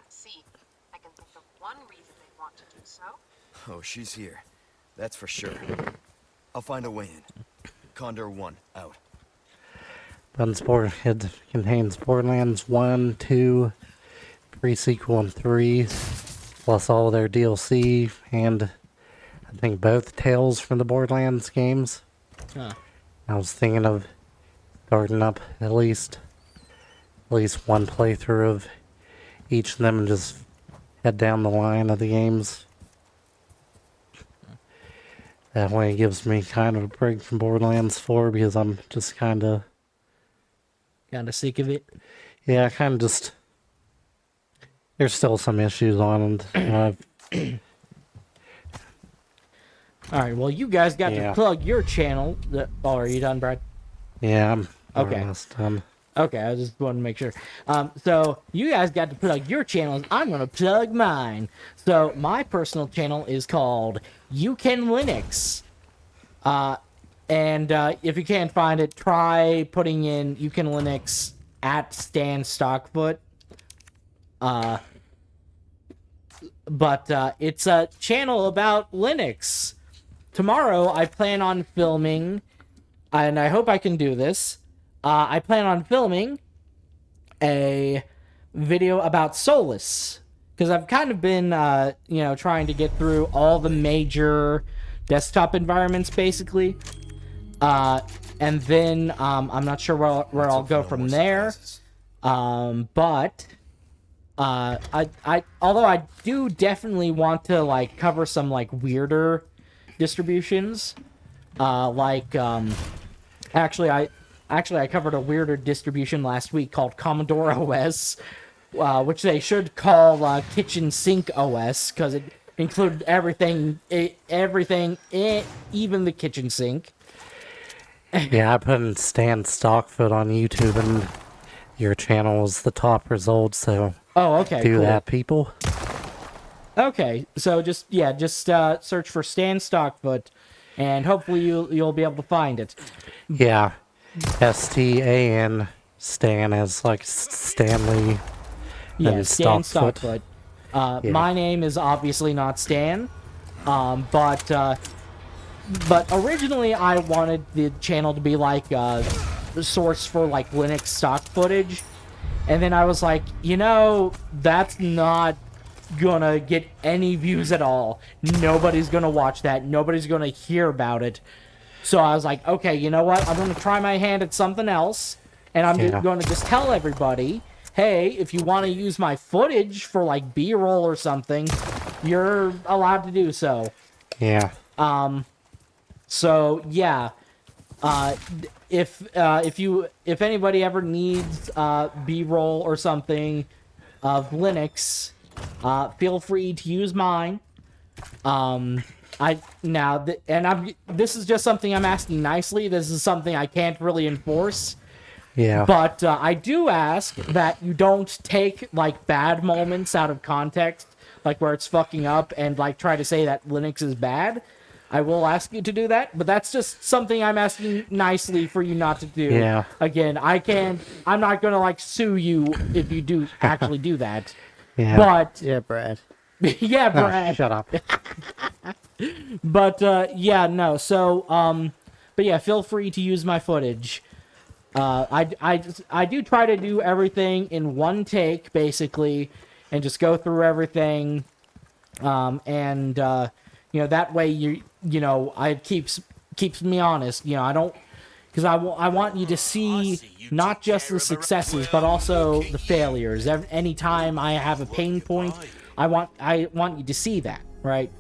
See, I can think of one reason they want to do so. Oh, she's here. That's for sure. I'll find a way in. Condor 1, out. It contains Borderlands 1, 2, pre-sequel, and 3, plus all their DLC, and I think both Tales from the Borderlands games. Huh. I was thinking of starting up at least one playthrough of each of them and just head down the line of the games. That way it gives me kind of a break from Borderlands 4 because I'm just kind of sick of it. Yeah, kind of just... There's still some issues on it. Alright, well, you guys got to plug your channel. Oh, are you done, Brad? Yeah, I'm okay. almost done. Okay, I just wanted to make sure. So, you guys got to plug your channels. I'm going to plug mine. So, my personal channel is called You Can Linux. And if you can't find it, try putting in You Can Linux at Stan Stockfoot. But it's a channel about Linux. Tomorrow, I plan on filming, and I hope I can do this. I plan on filming a video about Solus. Because I've kind of been, trying to get through all the major desktop environments, basically. And then I'm not sure where I'll go from there. But although I do definitely want to like cover some like weirder distributions, actually I covered a weirder distribution last week called Commodore OS, which they should call Kitchen Sink OS because it included everything, even the kitchen sink. Yeah, I put in Stan Stockfoot on YouTube, and your channel was the top result, so... Oh, okay, do cool. that, people. Okay, so just search for Stan Stockfoot, and hopefully you'll be able to find it. Yeah, STAN, Stan as like Stanley, Yeah, Stan Stockfoot. Stockfoot. Yeah. My name is obviously not Stan, but originally I wanted the channel to be like the source for like Linux stock footage, and then I was like, you know, that's not gonna get any views at all. Nobody's gonna watch that. Nobody's gonna hear about it. So I was like, okay, you know what? I'm gonna try my hand at something else, and I'm Yeah. going to just tell everybody, hey, if you want to use my footage for like B-roll or something, you're allowed to do so. Yeah. So yeah, if anybody ever needs B-roll or something of Linux, feel free to use mine. This is just something I'm asking nicely. This is something I can't really enforce. Yeah. But I do ask that you don't take like bad moments out of context, like where it's fucking up, and like try to say that Linux is bad. I will ask you to do that, but that's just something I'm asking nicely for you not to do. Yeah. Again, I'm not gonna like sue you if you do actually do that. Yeah. But Yeah, Brad. yeah, Oh, Brad. shut up. But yeah, no. So but yeah, feel free to use my footage. I do try to do everything in one take, basically, and just go through everything, and you know, that way it keeps me honest. You know, I don't, because I want you to see not just the successes but also the failures. Anytime I have a pain point, I want you to see that, right?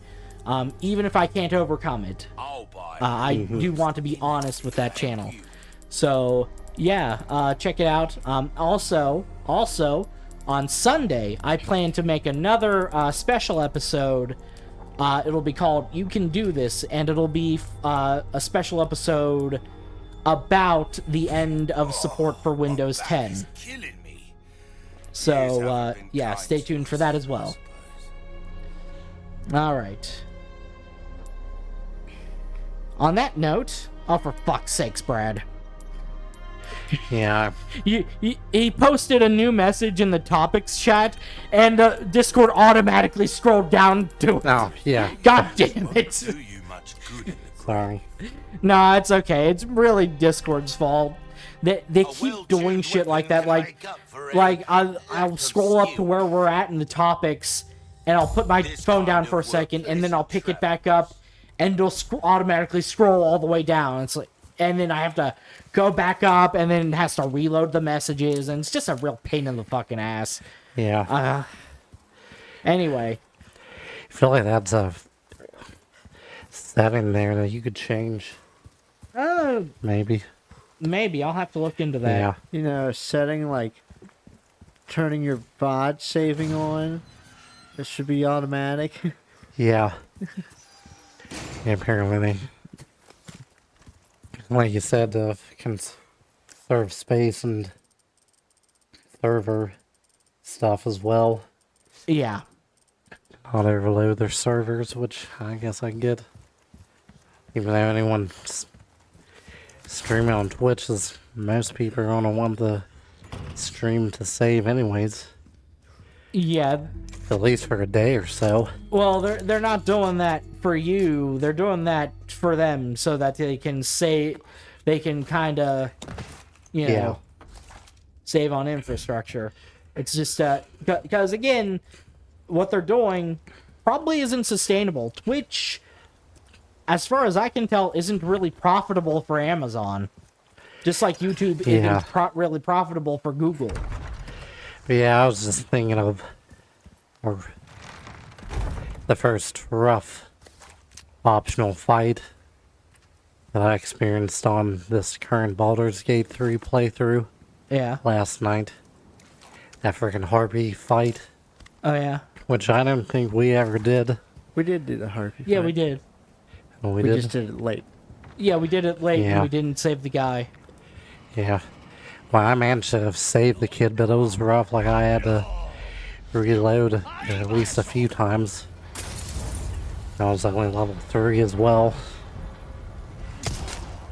Even if I can't overcome it, I'll buy. I do want to be honest with that channel. So yeah, check it out. Also on Sunday, I plan to make another special episode. It'll be called "You Can Do This," and it'll be a special episode about the end of support for Windows 10. Killing me. So yeah, stay tuned for that as well. All right. On that note, oh, for fuck's sakes, Brad. Yeah. He posted a new message in the topics chat, and Discord automatically scrolled down to it. Oh, yeah. God damn it. Do you much good in the Sorry. Nah, it's okay. It's really Discord's fault. They A keep well-tuned doing shit like that. weapon Like, can make up for any I'll scroll up to where we're at in the topics, and I'll put my This phone down kind for a of second, and then work I'll pick it trap. back up, and it'll automatically scroll all the way down. It's like, and then I have to go back up, and then it has to reload the messages, and it's just a real pain in the fucking ass. Yeah. Anyway, I feel like that's a setting there that you could change. Maybe. maybe I'll have to look into that. Yeah. You know, setting like turning your VOD saving on. It should be automatic. Yeah. Yeah, apparently they, like you said, conserve space and server stuff as well. Yeah. Not overload their servers, which I guess I get. Even though anyone streaming on Twitch, is most people are gonna want the stream to save anyways, Yeah. at least for a day or so. Well, they're not doing that for you. They're doing that for them so that they can kind of, you know, Yeah. save on infrastructure. It's just because again, what they're doing probably isn't sustainable. Twitch, as far as I can tell, isn't really profitable for Amazon. Just like YouTube Yeah. isn't really profitable for Google. But yeah, I was just thinking of the first rough optional fight that I experienced on this current Baldur's Gate 3 playthrough Yeah. last night. That freaking Harpy fight, Oh yeah. which I don't think we ever did. We did do the Harpy. Yeah, fight. we did. Oh, we We did? just did it late. Yeah, we did it late Yeah. and we didn't save the guy. Yeah. Well, I managed to have saved the kid, but it was rough. Like, I had to reload at least a few times. I was only level 3 as well.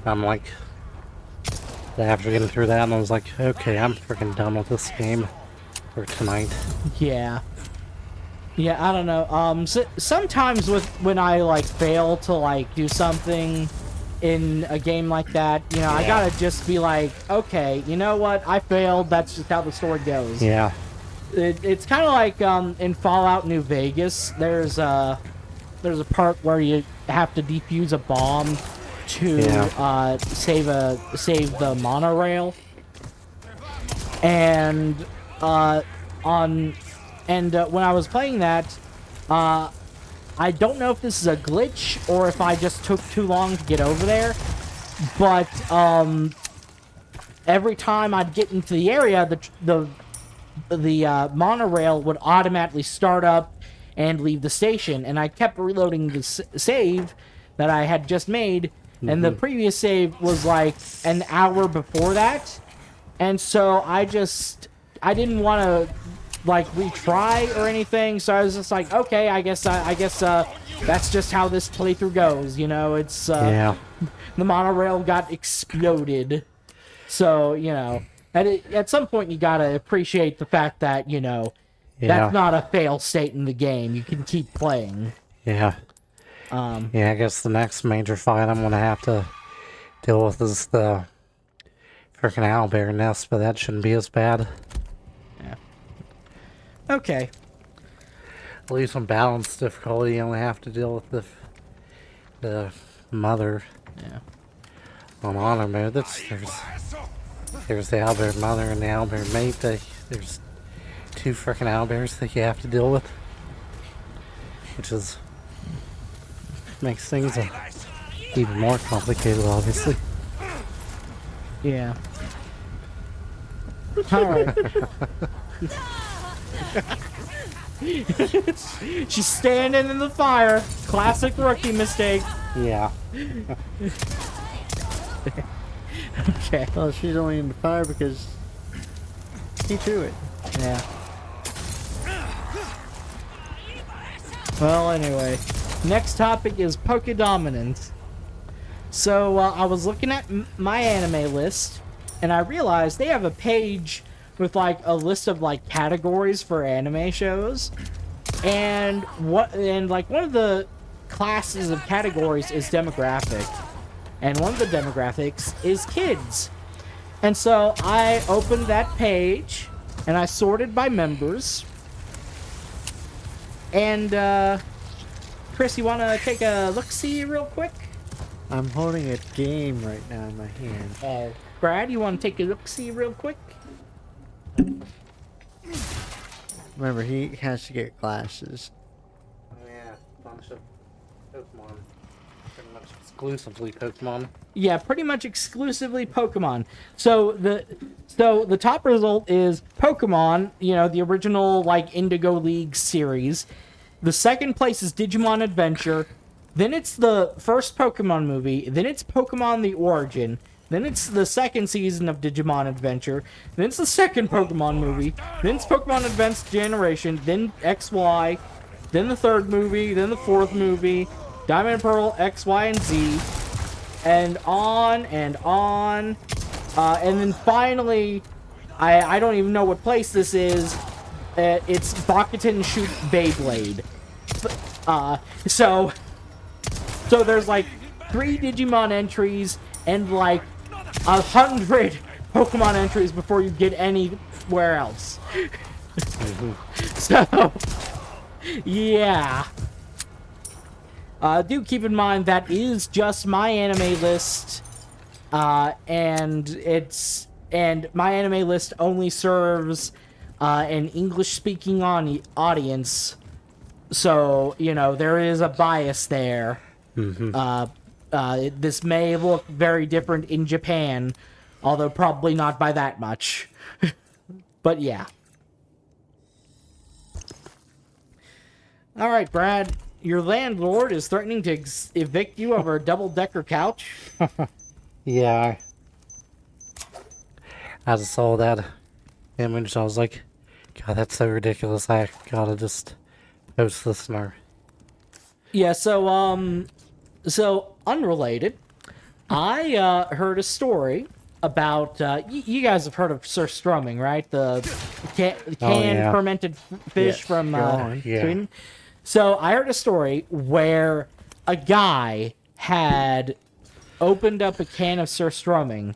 I'm like, after getting through that, and I was like, okay, I'm freaking done with this game. for tonight. Yeah. Yeah, I don't know. Sometimes when I like fail to like do something in a game like that, you know, I gotta just be like, okay, you know what? I failed. That's just how the story goes. Yeah. It's kind of like in Fallout New Vegas. There's a part where you have to defuse a bomb to save the monorail, and when I was playing that, I don't know if this is a glitch or if I just took too long to get over there, but every time I'd get into the area, the monorail would automatically start up and leave the station, and I kept reloading the save that I had just made, and the previous save was like an hour before that, and so I didn't want to like retry or anything, so I was just like, okay, I guess that's just how this playthrough goes, you know. It's Yeah. the monorail got exploded, so you know, at some point you gotta appreciate the fact that, you know, that's not a fail state in the game. You can keep playing. Yeah. Yeah, I guess the next major fight I'm gonna have to deal with is the freaking owlbear nest, but that shouldn't be as bad. Okay. At least on balance difficulty, you only have to deal with the mother. Yeah. On honor mode, there's the owlbear mother and the owlbear mate. There's two freaking owlbears that you have to deal with, which makes things even more complicated, obviously. Yeah. Alright. She's standing in the fire. Classic rookie mistake. Yeah. Okay. Well, she's only in the fire because he threw it. Yeah. Well, anyway. Next topic is Pokedominant. So, I was looking at my anime list, and I realized they have a page with, like, a list of, like, categories for anime shows. And, one of the classes of categories is demographic. And one of the demographics is kids. And so, I opened that page, and I sorted by members. And, Chris, you want to take a look-see real quick? I'm holding a game right now in my hand. Brad, you want to take a look-see real quick? Remember, he has to get glasses. Yeah, bunch of Pokemon. Pretty much exclusively Pokemon. Yeah, pretty much exclusively Pokemon. So the top result is Pokemon, you know, the original, like, Indigo League series. The second place is Digimon Adventure. Then it's the first Pokemon movie. Then it's Pokemon The Origin. Then it's the second season of Digimon Adventure. Then it's the second Pokemon movie. Then it's Pokemon Advanced Generation. Then XY. Then the third movie. Then the fourth movie. Diamond and Pearl, X, Y, and Z. And on and on. And then finally, I don't even know what place this is. It's Bakuten Shoot Beyblade. So there's like 3 Digimon entries and like 100 Pokemon entries before you get anywhere else. So, yeah. Do keep in mind that is just my anime list, and my anime list only serves an English-speaking audience, so you know there is a bias there. This may look very different in Japan, although probably not by that much. But yeah. All right, Brad. Your landlord is threatening to evict you over a double-decker couch. Yeah. I just saw that image. I was like, God, that's so ridiculous. I gotta just post this in our... Yeah, so unrelated. I heard a story about you guys have heard of surströmming, right? The canned yeah. fermented fish Yes, from go on. Yeah. Sweden. So I heard a story where a guy had opened up a can of surströmming,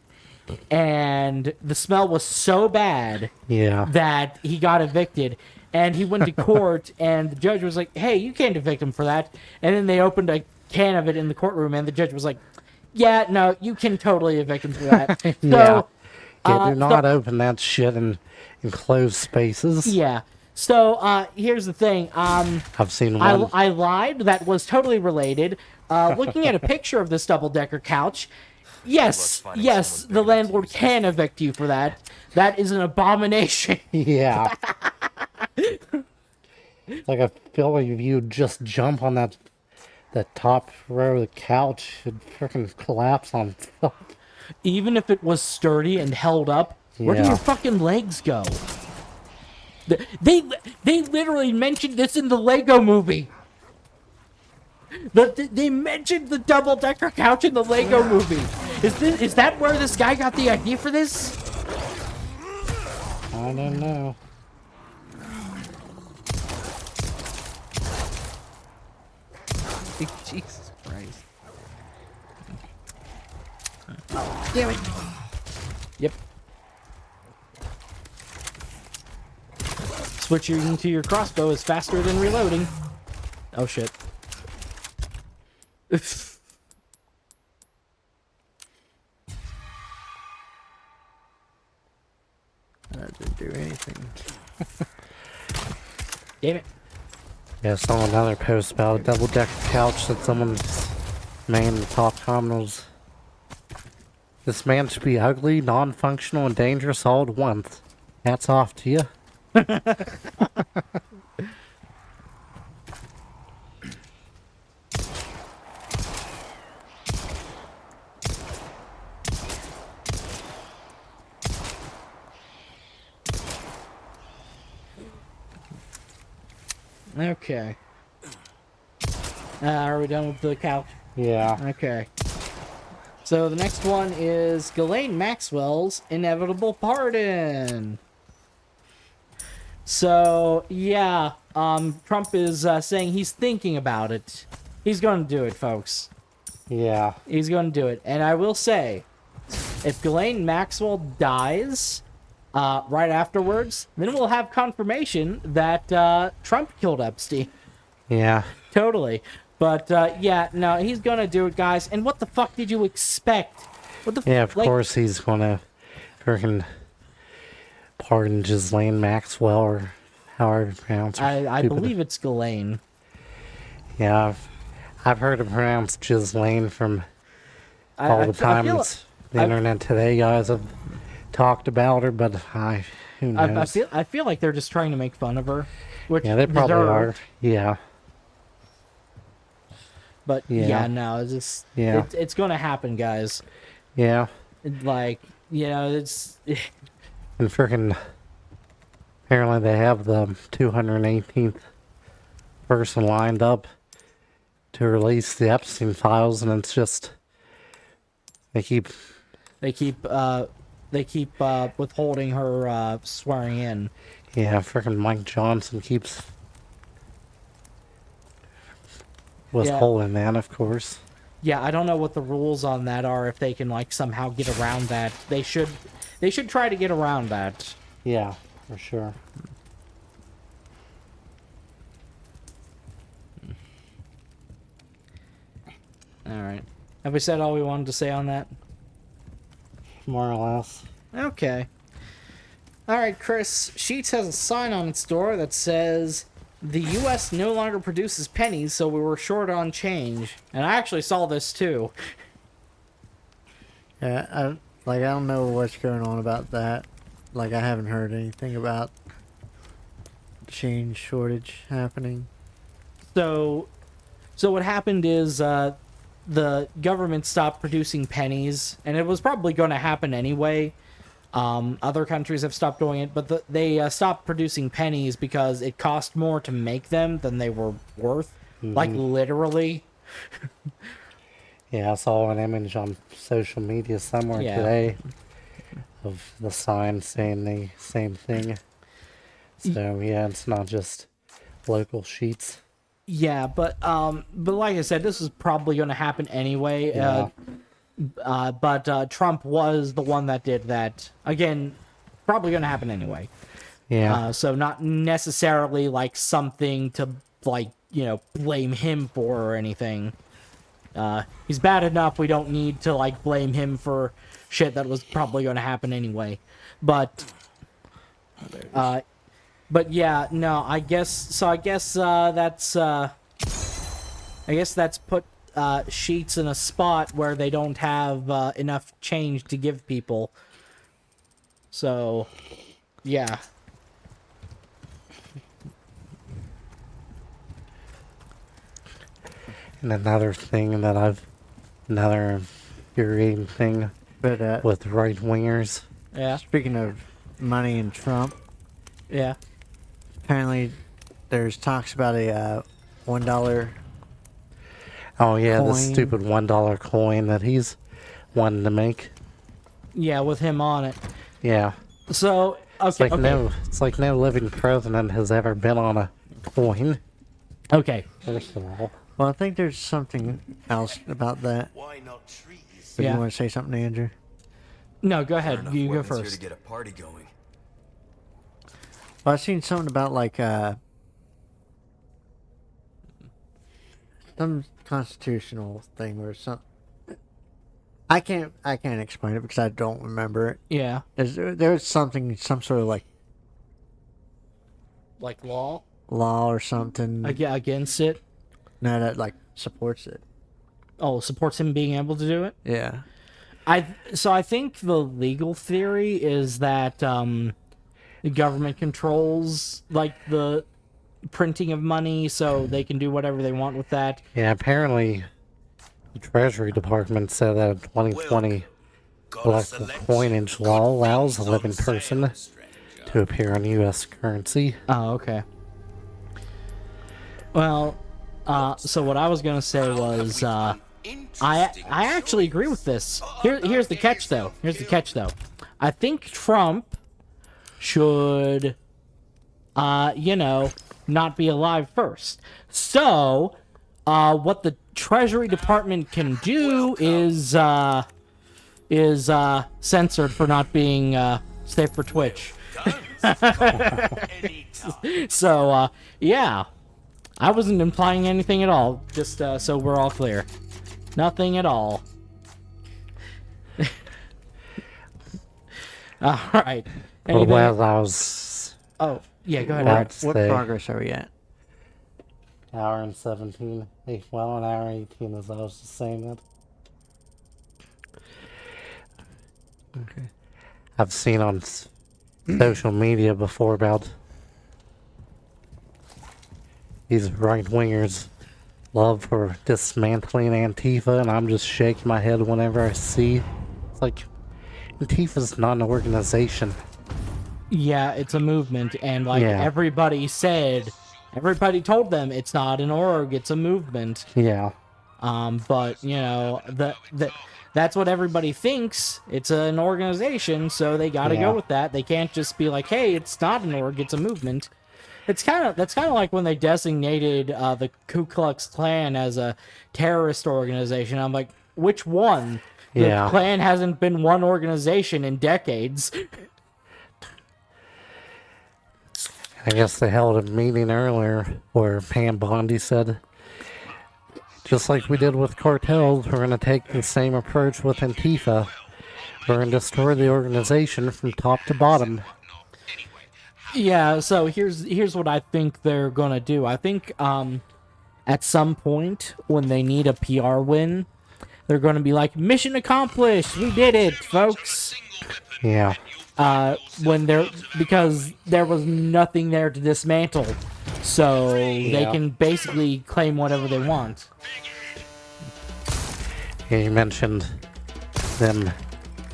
and the smell was so bad Yeah. that he got evicted. And he went to court, and the judge was like, "Hey, you can't evict him for that." And then they opened a can of it in the courtroom, and the judge was like, "Yeah, no, you can totally evict him for that." So, Yeah. Yeah, do so- not open that shit in enclosed spaces. yeah. So here's the thing. I've seen one. I lied. That was totally related. Looking at a picture of this double-decker couch, yes, finding yes, someone the big enough to landlord use this. can evict you for that. That is an abomination. Yeah. Like, I feel like if you just jump on that top row of the couch, it'd freaking collapse on itself. Even if it was sturdy and held up, where do Yeah. your fucking legs go? They literally mentioned this in the Lego movie. They mentioned the double-decker couch in the Lego movie. Is that where this guy got the idea for this? I don't know. Jesus Christ. Damn it. Yep. Switching to your crossbow is faster than reloading. Oh shit. That didn't do anything. Damn it. Yeah, I saw another post about a double-decker couch that someone's made in the top comments. This man should be ugly, non-functional, and dangerous all at once. Hats off to you. Okay. Are we done with the couch? Yeah. Okay. So the next one is Ghislaine Maxwell's inevitable pardon. So yeah, Trump is saying he's thinking about it. He's going to do it, folks. Yeah. He's going to do it. And I will say, if Ghislaine Maxwell dies right afterwards, then we'll have confirmation that Trump killed Epstein. Yeah. Totally. But yeah, no, he's going to do it, guys. And what the fuck did you expect? What the Yeah, of like, course he's gonna freaking pardon Ghislaine Maxwell, or however you pronounce her. I stupid- believe it's Ghislaine. Yeah, I've heard it pronounced Ghislaine from I- all I the fe- I feel- times the I- internet today guys have talked about her, but who knows? I feel like they're just trying to make fun of her. Which Yeah, they probably deserved. are. Yeah. But Yeah. yeah, no, it's just Yeah. it's going to happen, guys. Yeah. Like, you know, it's And freaking apparently they have the 218th person lined up to release the Epstein files, and it's just they keep they keep withholding her swearing in. freaking Mike Johnson keeps withholding that, of course. Yeah, I don't know what the rules on that are, if they can like somehow get around that. They should try to get around that. Yeah, for sure. All right. Have we said all we wanted to say on that? More or less. Okay. All right, Chris. Sheets has a sign on its door that says, "The U.S. no longer produces pennies, so we were short on change." And I actually saw this too. Yeah, I don't know what's going on about that. Like, I haven't heard anything about change shortage happening. So what happened is the government stopped producing pennies, and it was probably going to happen anyway. Other countries have stopped doing it, but they stopped producing pennies because it cost more to make them than they were worth. Like, literally. Yeah, I saw an image on social media somewhere Yeah. today of the sign saying the same thing. So yeah, it's not just local sheets. Yeah, but like I said, this is probably going to happen anyway. Yeah. But Trump was the one that did that. Again, probably going to happen anyway. Yeah. So not necessarily like something to like, blame him for or anything. He's bad enough. We don't need to like blame him for shit that was probably going to happen anyway. But yeah, no, I guess that's put Sheets in a spot where they don't have enough change to give people. So, yeah. And another infuriating thing But with right wingers. Yeah. speaking of money and Trump, Yeah. apparently there's talks about a $1. Oh yeah, the Coin. stupid $1 coin that he's wanting to make. Yeah, with him on it. Yeah. So, It's okay, like it's like no living president has ever been on a coin. okay. First of all. Well, I think there's something else about that. Why not trees? But Yeah. you want to say something, Andrew? No, go There are ahead. enough You go weapons here to first. get a party going. Well, I seen something about like some constitutional thing or something. I can't explain it because I don't remember it. Yeah. There's something, some sort of like Like law? law or something. Against it? No, that like supports it. Oh, supports him being able to do it? Yeah. I think the legal theory is that the government controls like the printing of money, so they can do whatever they want with that. Yeah, apparently the Treasury Department said that a 2020 electrical coinage law allows a living person to appear on U.S. currency. Oh, okay. Well, so what I was gonna say was, I actually agree with this. Here's the catch though. I think Trump should, not be alive first. So, what the Treasury Department can do is censored for not being safe for Twitch. So, yeah. I wasn't implying anything at all, just so we're all clear. Nothing at all. Alright. Anything? Well, I was Oh, yeah, go ahead. Well, Eric. What Stay. progress are we at? hour and 17. Well, an hour and 18 as I was just saying that. Okay. I've seen on social media before about these right-wingers' love for dismantling Antifa, and I'm just shaking my head whenever I see. It's like, Antifa's not an organization. Yeah, it's a movement, and like Yeah. everybody told them it's not an org, it's a movement. Yeah. But that's what everybody thinks. It's an organization, so they got to Yeah. go with that. They can't just be like, "Hey, it's not an org, it's a movement." That's kind of like when they designated the Ku Klux Klan as a terrorist organization. I'm like, which one? The Yeah. Klan hasn't been one organization in decades. I guess they held a meeting earlier where Pam Bondi said, just like we did with cartels, we're going to take the same approach with Antifa. We're going to destroy the organization from top to bottom. Yeah, so here's what I think they're gonna do. I think at some point when they need a PR win, they're gonna be like, "Mission accomplished! We did it, folks!" Yeah. Because there was nothing there to dismantle, so they Yeah. can basically claim whatever they want. Yeah, you mentioned them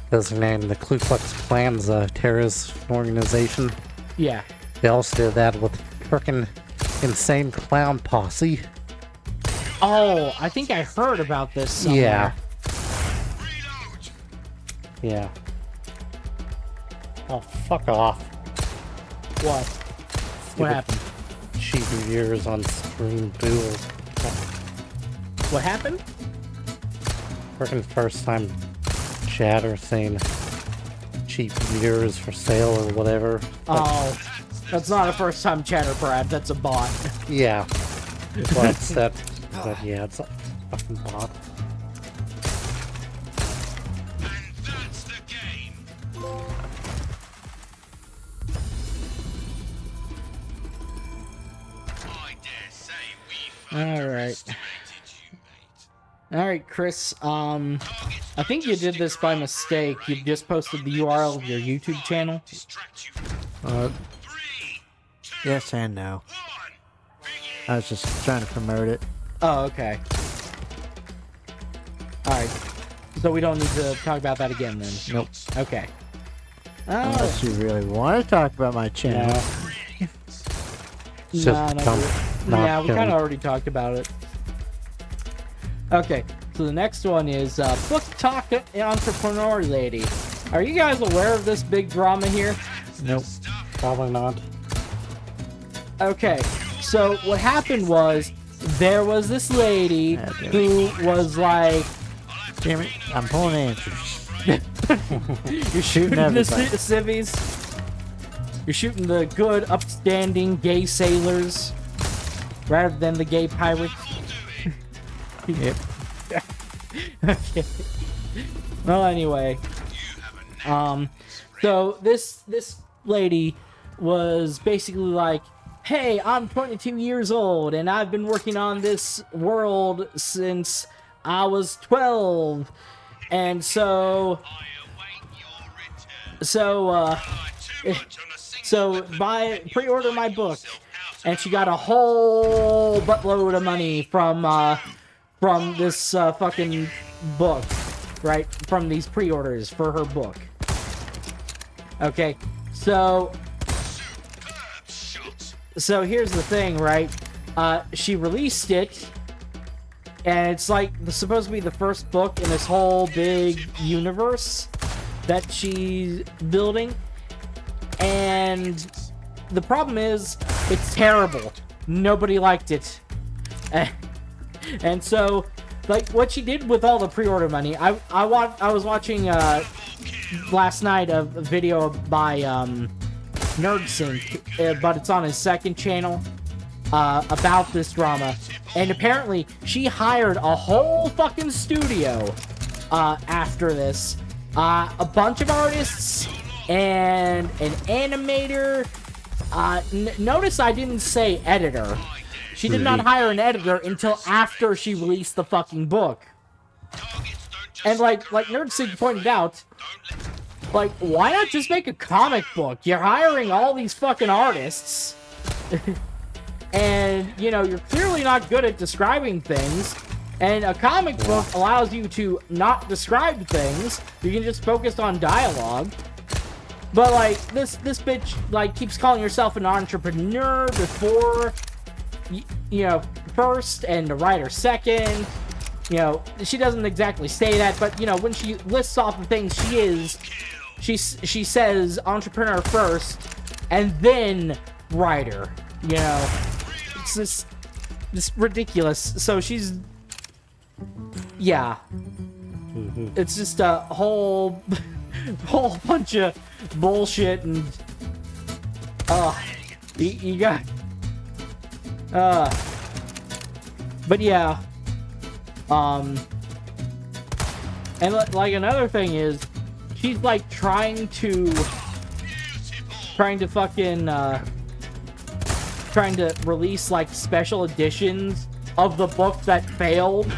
designating the Ku Klux Klan's a terrorist organization. Yeah. They also did that with frickin' Insane Clown Posse. Oh, I think I heard about this somewhere. Yeah. Yeah. Oh, fuck off. What? What happened? Cheap years on Scream Duel. What happened? Freaking first time chatter saying cheap years for sale or whatever. Oh, that's not a first time chatter, Brad. That's a bot. Yeah. But that. But yeah, it's a fucking bot. And that's the game. I dare say we've All right. underestimated you, mate. All right, Chris. I think you did this by mistake. You just posted the URL of your YouTube channel. Distract you. Uh, 3, 2, yes and no. 1. Begin. I was just trying to promote it. Oh, okay. All right. So we don't need to talk about that again then. Nope. Okay. Oh, Unless you really want to talk about my channel. Yeah. It's no, just not dumb. really. Not Yeah, we him. kind of already talked about it. Okay, so the next one is Book Talk Entrepreneur Lady. Are you guys aware of this big drama here? Nope. Probably not. Okay, so what happened was there was this lady Ah, damn it. who was like, Damn it. I'm pulling answers. you're shooting the everybody. civvies, you're shooting the good, upstanding gay sailors rather than the gay pirates. Yep. Okay. Well, anyway, so this lady was basically like, "Hey, I'm 22 years old, and I've been working on this world since I was 12, and so pre-order my book." And she got a whole buttload of money from this fucking book, right? From these pre-orders for her book. Okay, so here's the thing, right? She released it, and it's like supposed to be the first book in this whole big universe that she's building, and the problem is it's terrible. Nobody liked it. And so, like, what she did with all the pre-order money, I was watching last night a video by NerdSync, but it's on his second channel, about this drama. And apparently, she hired a whole fucking studio after this. A bunch of artists and an animator. Notice I didn't say editor. She did not hire an editor until after she released the fucking book. And like NerdSync pointed out, like, why not just make a comic book? You're hiring all these fucking artists. And, you know, you're clearly not good at describing things. And a comic book allows you to not describe things. You can just focus on dialogue. But, like, this bitch, like, keeps calling herself an entrepreneur before, you know, first, and a writer second. You know, she doesn't exactly say that, but, you know, when she lists off the things she is, she says entrepreneur first, and then writer. You know, it's this ridiculous. So she's, yeah. It's just a whole bunch of bullshit, and you got but yeah, and like another thing is she's like trying to release like special editions of the book that failed.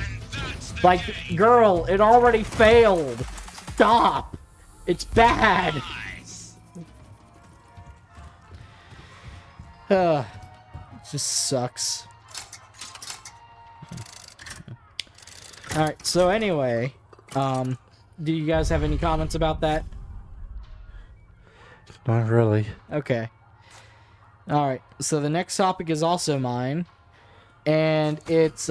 Like, girl, it already failed. Stop. It's bad. It just sucks. Alright, so anyway, do you guys have any comments about that? Not really. Okay. Alright, so the next topic is also mine. And it's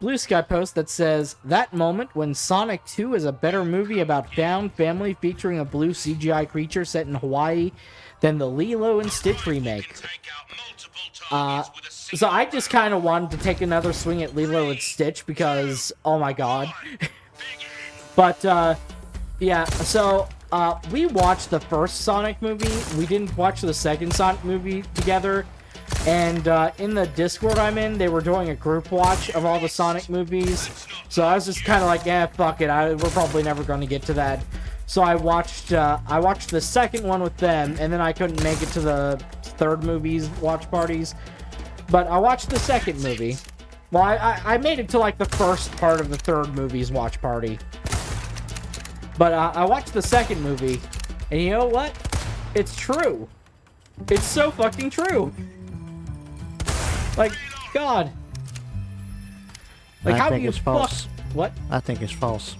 Blue Sky post that says, that moment when Sonic 2 is a better movie about found family featuring a blue CGI creature set in Hawaii than the Lilo and Stitch remake. So I just kind of wanted to take another swing at Lilo and Stitch because, oh my god. But, yeah, so, we watched the first Sonic movie. We didn't watch the second Sonic movie together. And in the Discord I'm in, they were doing a group watch of all the Sonic movies. So I was just kind of like, yeah, fuck it. We're probably never going to get to that. So I watched the second one with them, and then I couldn't make it to the third movie's watch parties. But I watched the second movie. Well, I made it to like the first part of the third movie's watch party. But I watched the second movie, and you know what? It's true. It's so fucking true. Like, God. Like, I how do think you it's false. What? I think it's false.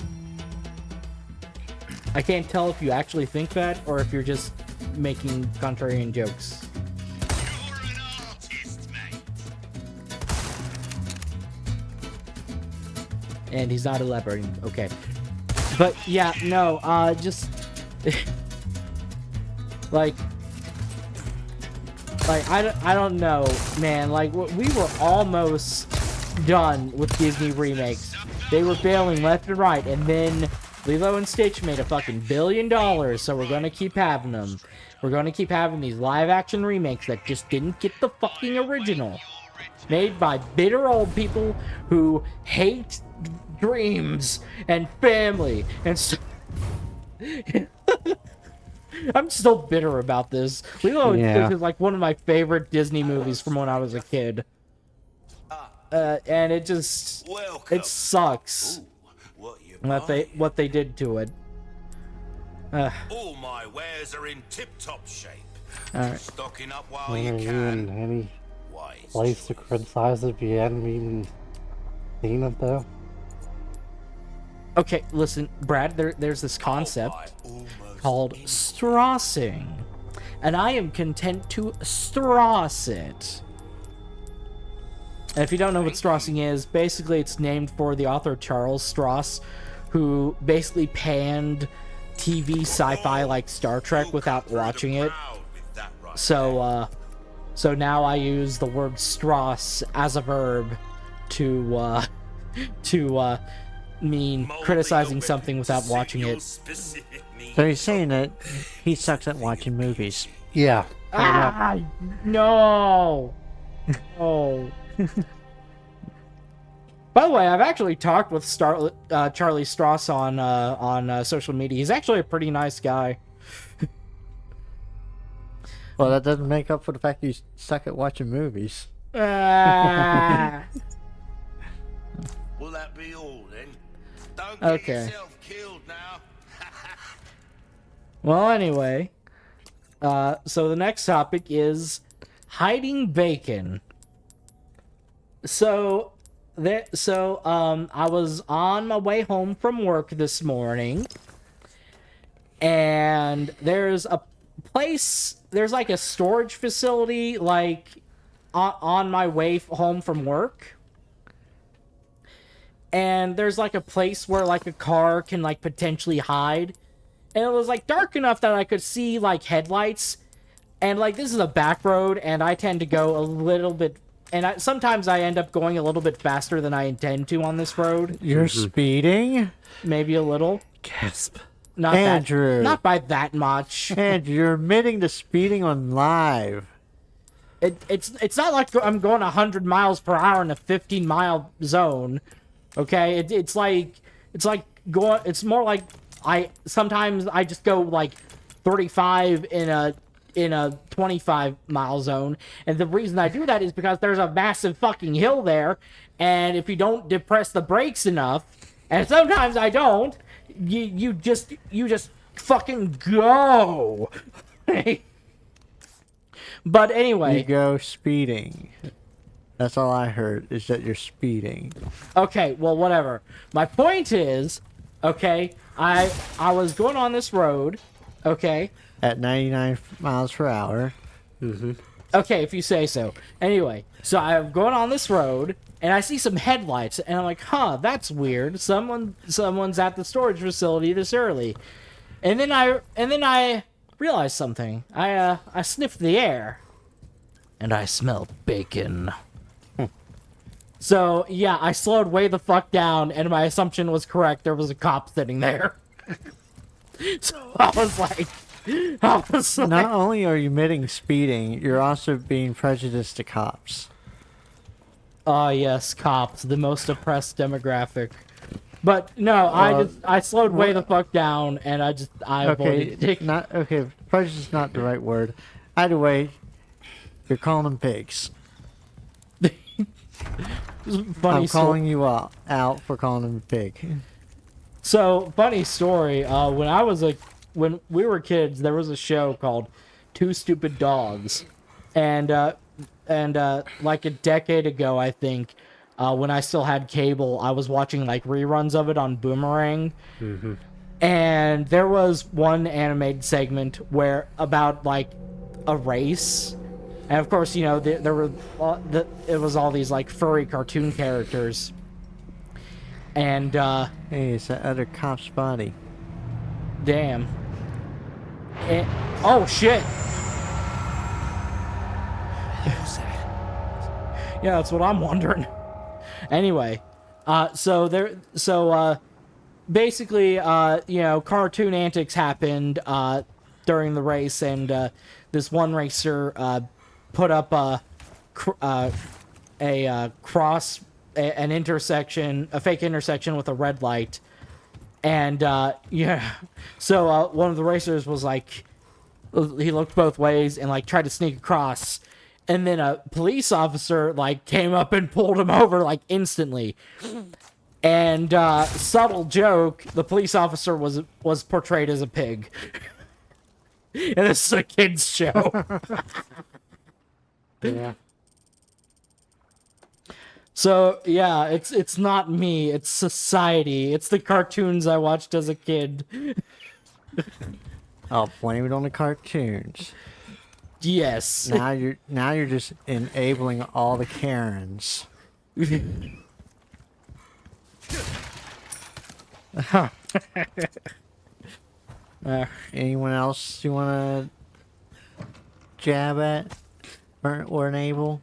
I can't tell if you actually think that, or if you're just making contrarian jokes. You're an artist, mate. And he's not elaborating. Okay. But, yeah, no, just... like, I don't know, man. Like, we were almost done with Disney remakes. They were failing left and right, and then Lilo and Stitch made a fucking $1 billion, so we're gonna keep having them. We're gonna keep having these live-action remakes that just didn't get the fucking original. Made by bitter old people who hate dreams and family and so... I'm still bitter about this. Lilo and Stitch is like one of my favorite Disney movies from when I was a kid. And it just... Welcome. It sucks what they did to it. All my wares are in tip-top shape. Alright. Stocking up while Are you you can. in any Wise place to criticize if you hadn't even seen it, though? Okay, listen, Brad, there's this concept I almost called strassing. And I am content to strass it. And if you don't know what strassing is, basically it's named for the author Charles Stross, who basically panned TV sci-fi like Star Trek without watching it. So now I use the word strass as a verb to mean criticizing something without watching it. So he's saying that he sucks at watching movies. Yeah. Ah, no. Oh. By the way, I've actually talked with Charlie Stross on social media. He's actually a pretty nice guy. Well, that doesn't make up for the fact you suck at watching movies. Ah. Will that be all then? Don't get Okay. yourself killed now. Well, anyway, so the next topic is hiding bacon. So I was on my way home from work this morning, and there's a place, there's like a storage facility, like, on my way home from work. And there's like a place where like a car can like potentially hide. And it was like dark enough that I could see like headlights. And like this is a back road, and I tend to go a little bit, and sometimes I end up going a little bit faster than I intend to on this road. You're speeding? Maybe a little. Gasp. Not Andrew. that, not by that much. And you're admitting to speeding on live. It's not like I'm going 100 miles per hour in a 15-mile zone. Okay, it's more like sometimes I just go like 35 in a 25-mile zone, and the reason I do that is because there's a massive fucking hill there, and if you don't depress the brakes enough, and sometimes I don't, you just fucking go. But anyway, You go speeding. That's all I heard, is that you're speeding. okay, well, whatever. My point is, okay, I was going on this road, okay? At 99 miles per hour. Okay, if you say so. Anyway, so I'm going on this road, and I see some headlights, and I'm like, huh, that's weird. Someone's at the storage facility this early. And then I realized something. I sniffed the air, and I smelled bacon. So yeah, I slowed way the fuck down, and my assumption was correct. There was a cop sitting there. So I was like, Not only are you admitting speeding, you're also being prejudiced to cops. oh yes, cops, the most oppressed demographic. But no, I slowed way the fuck down, and I avoided taking. Prejudice is not the right word. Either way, you're calling them pigs. Funny I'm calling you out for calling them a pig. So funny story. When we were kids, there was a show called Two Stupid Dogs, and like a decade ago, I think, when I still had cable, I was watching like reruns of it on Boomerang, and there was one animated segment where about like a race, and of course, you know, there were it was all these like furry cartoon characters, and Hey, it's that other cop's body. damn. Oh shit. Yeah, that's what I'm wondering. Anyway, basically, you know, cartoon antics happened during the race, and this one racer put up a fake intersection with a red light, and yeah, so one of the racers was like, he looked both ways and like tried to sneak across. And then a police officer like came up and pulled him over like instantly. And subtle joke, the police officer was portrayed as a pig. And this is a kids show. Yeah. So yeah, it's not me, it's society. It's the cartoons I watched as a kid. I'll blame it on the cartoons. Yes. Now you're just enabling all the Karens. Anyone else you want to jab at or enable?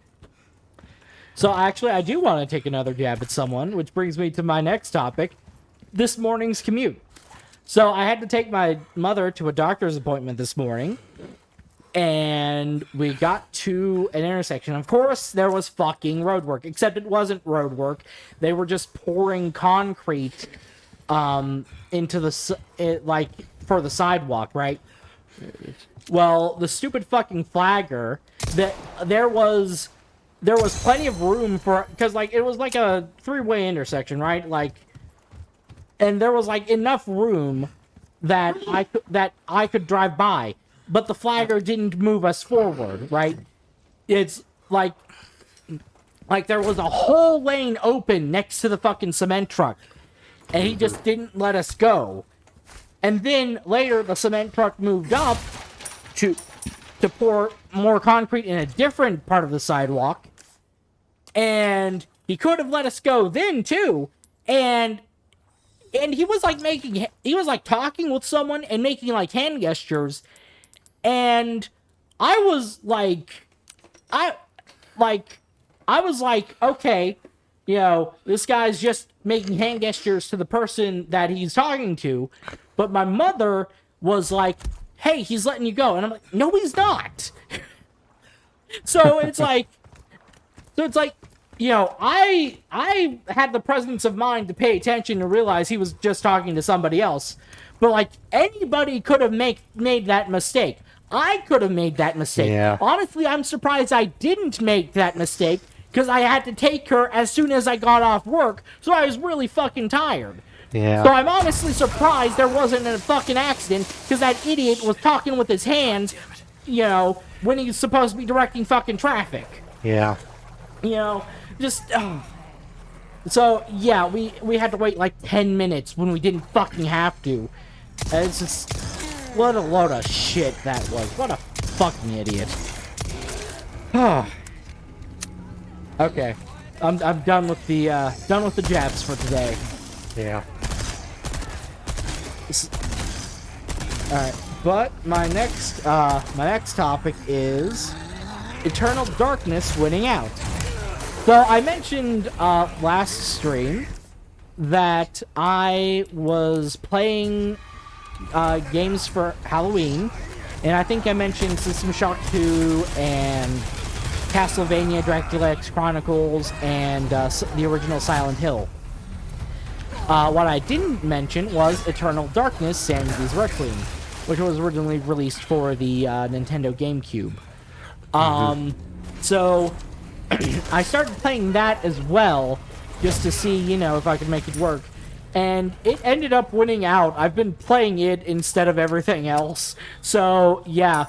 So actually, I do want to take another jab at someone, which brings me to my next topic, this morning's commute. So I had to take my mother to a doctor's appointment this morning, and we got to an intersection. Of course, there was fucking road work, except it wasn't road work. They were just pouring concrete into the for the sidewalk, right? Well, the stupid fucking flagger, that there was plenty of room for, because like it was like a three-way intersection, right? Like, and there was like enough room that I could drive by, but the flagger didn't move us forward, right? It's like there was a whole lane open next to the fucking cement truck, and he just didn't let us go. And then later, the cement truck moved up to pour more concrete in a different part of the sidewalk, and he could have let us go then too. And he was like talking with someone and making like hand gestures, and I was like, okay, you know, this guy's just making hand gestures to the person that he's talking to, but my mother was like, hey, he's letting you go, and I'm like, no, he's not. So it's like, you know, I had the presence of mind to pay attention to realize he was just talking to somebody else. But, like, anybody could have made that mistake. I could have made that mistake. Yeah. Honestly, I'm surprised I didn't make that mistake, because I had to take her as soon as I got off work, so I was really fucking tired. Yeah. So I'm honestly surprised there wasn't a fucking accident, because that idiot was talking with his hands, you know, when he's supposed to be directing fucking traffic. Yeah. You know, just, So, yeah, we had to wait like 10 minutes when we didn't fucking have to. It's just, what a load of shit that was. What a fucking idiot. Okay. I'm done with the jabs for today. Yeah. All right, but my next topic is Eternal Darkness winning out. So I mentioned last stream that I was playing games for Halloween, and I think I mentioned System Shock 2 and Castlevania Dracula X Chronicles and the original Silent Hill. What I didn't mention was Eternal Darkness Sanity's Requiem, which was originally released for the Nintendo GameCube. So I started playing that as well, just to see, you know, if I could make it work. And it ended up winning out. I've been playing it instead of everything else. So, yeah.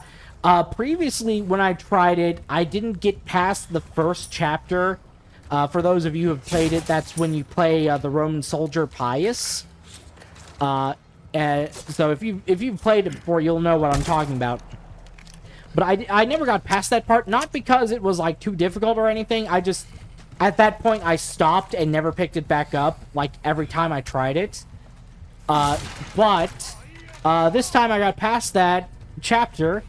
Previously, when I tried it, I didn't get past the first chapter. For those of you who have played it, that's when you play the Roman soldier Pius. So if you've played it before, you'll know what I'm talking about. But I never got past that part, not because it was like too difficult or anything. I just, at that point, I stopped and never picked it back up, like every time I tried it. But this time I got past that chapter,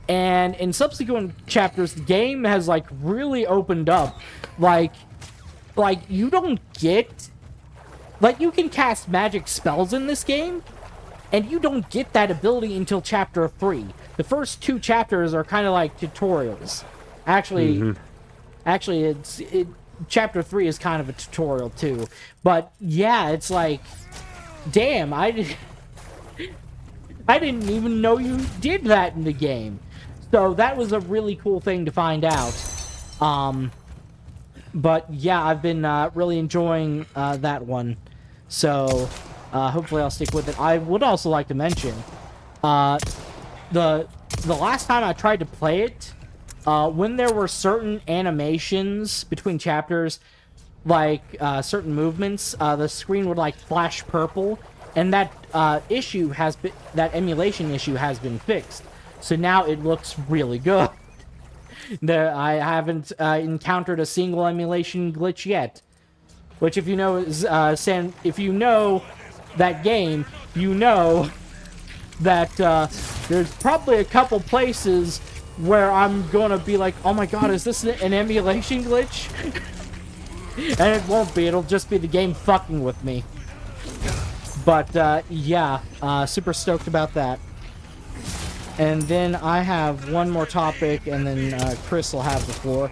and in subsequent chapters, the game has like really opened up. Like you don't get, like, you can cast magic spells in this game, and you don't get that ability until chapter 3. The first 2 chapters are kind of like tutorials. Actually, chapter 3 is kind of a tutorial too. But yeah, it's like, damn, I didn't even know you did that in the game. So that was a really cool thing to find out. But yeah, I've been really enjoying that one. So hopefully I'll stick with it. I would also like to mention the last time I tried to play it, when there were certain animations between chapters, like certain movements, the screen would like flash purple, and that that emulation issue has been fixed. So now it looks really good. I haven't encountered a single emulation glitch yet. Which, if you know, if you know that game, you know that there's probably a couple places where I'm gonna be like, oh my god, is this an emulation glitch? And it won't be, it'll just be the game fucking with me. But yeah, super stoked about that. And then I have one more topic, and then Chris will have the floor.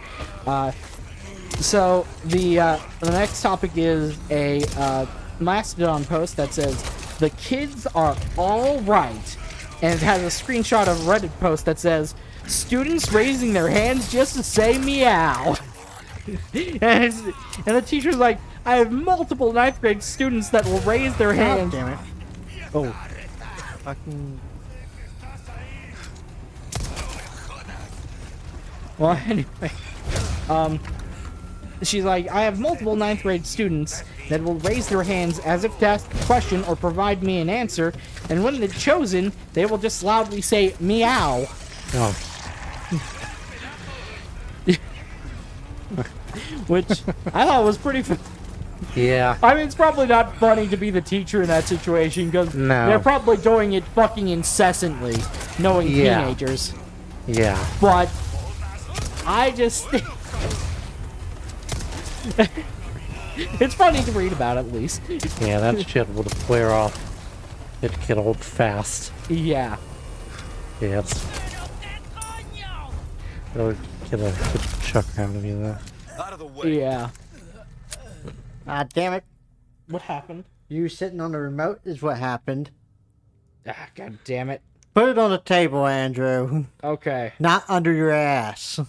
So the next topic is a Mastodon post that says, "The kids are all right," and it has a screenshot of a Reddit post that says, "Students raising their hands just to say meow." and the teacher's like, "I have multiple 9th grade students that will raise their hands." Damn it. Oh. Fucking. Well, anyway, she's like, "I have multiple 9th grade students that will raise their hands as if to ask a question or provide me an answer, and when they're chosen, they will just loudly say meow." Oh. Which I thought was pretty Yeah. I mean, it's probably not funny to be the teacher in that situation, because No. they're probably doing it fucking incessantly, knowing teenagers. Yeah. But I just... it's funny to read about, at least. Yeah, that shit would wear off. It'd get old fast. Yeah. Yeah, it's... It'll get a good chuck out of you, though. Out of the way. Yeah. Ah, damn it. What happened? You sitting on the remote is what happened. Ah, god damn it. Put it on the table, Andrew. Okay. Not under your ass.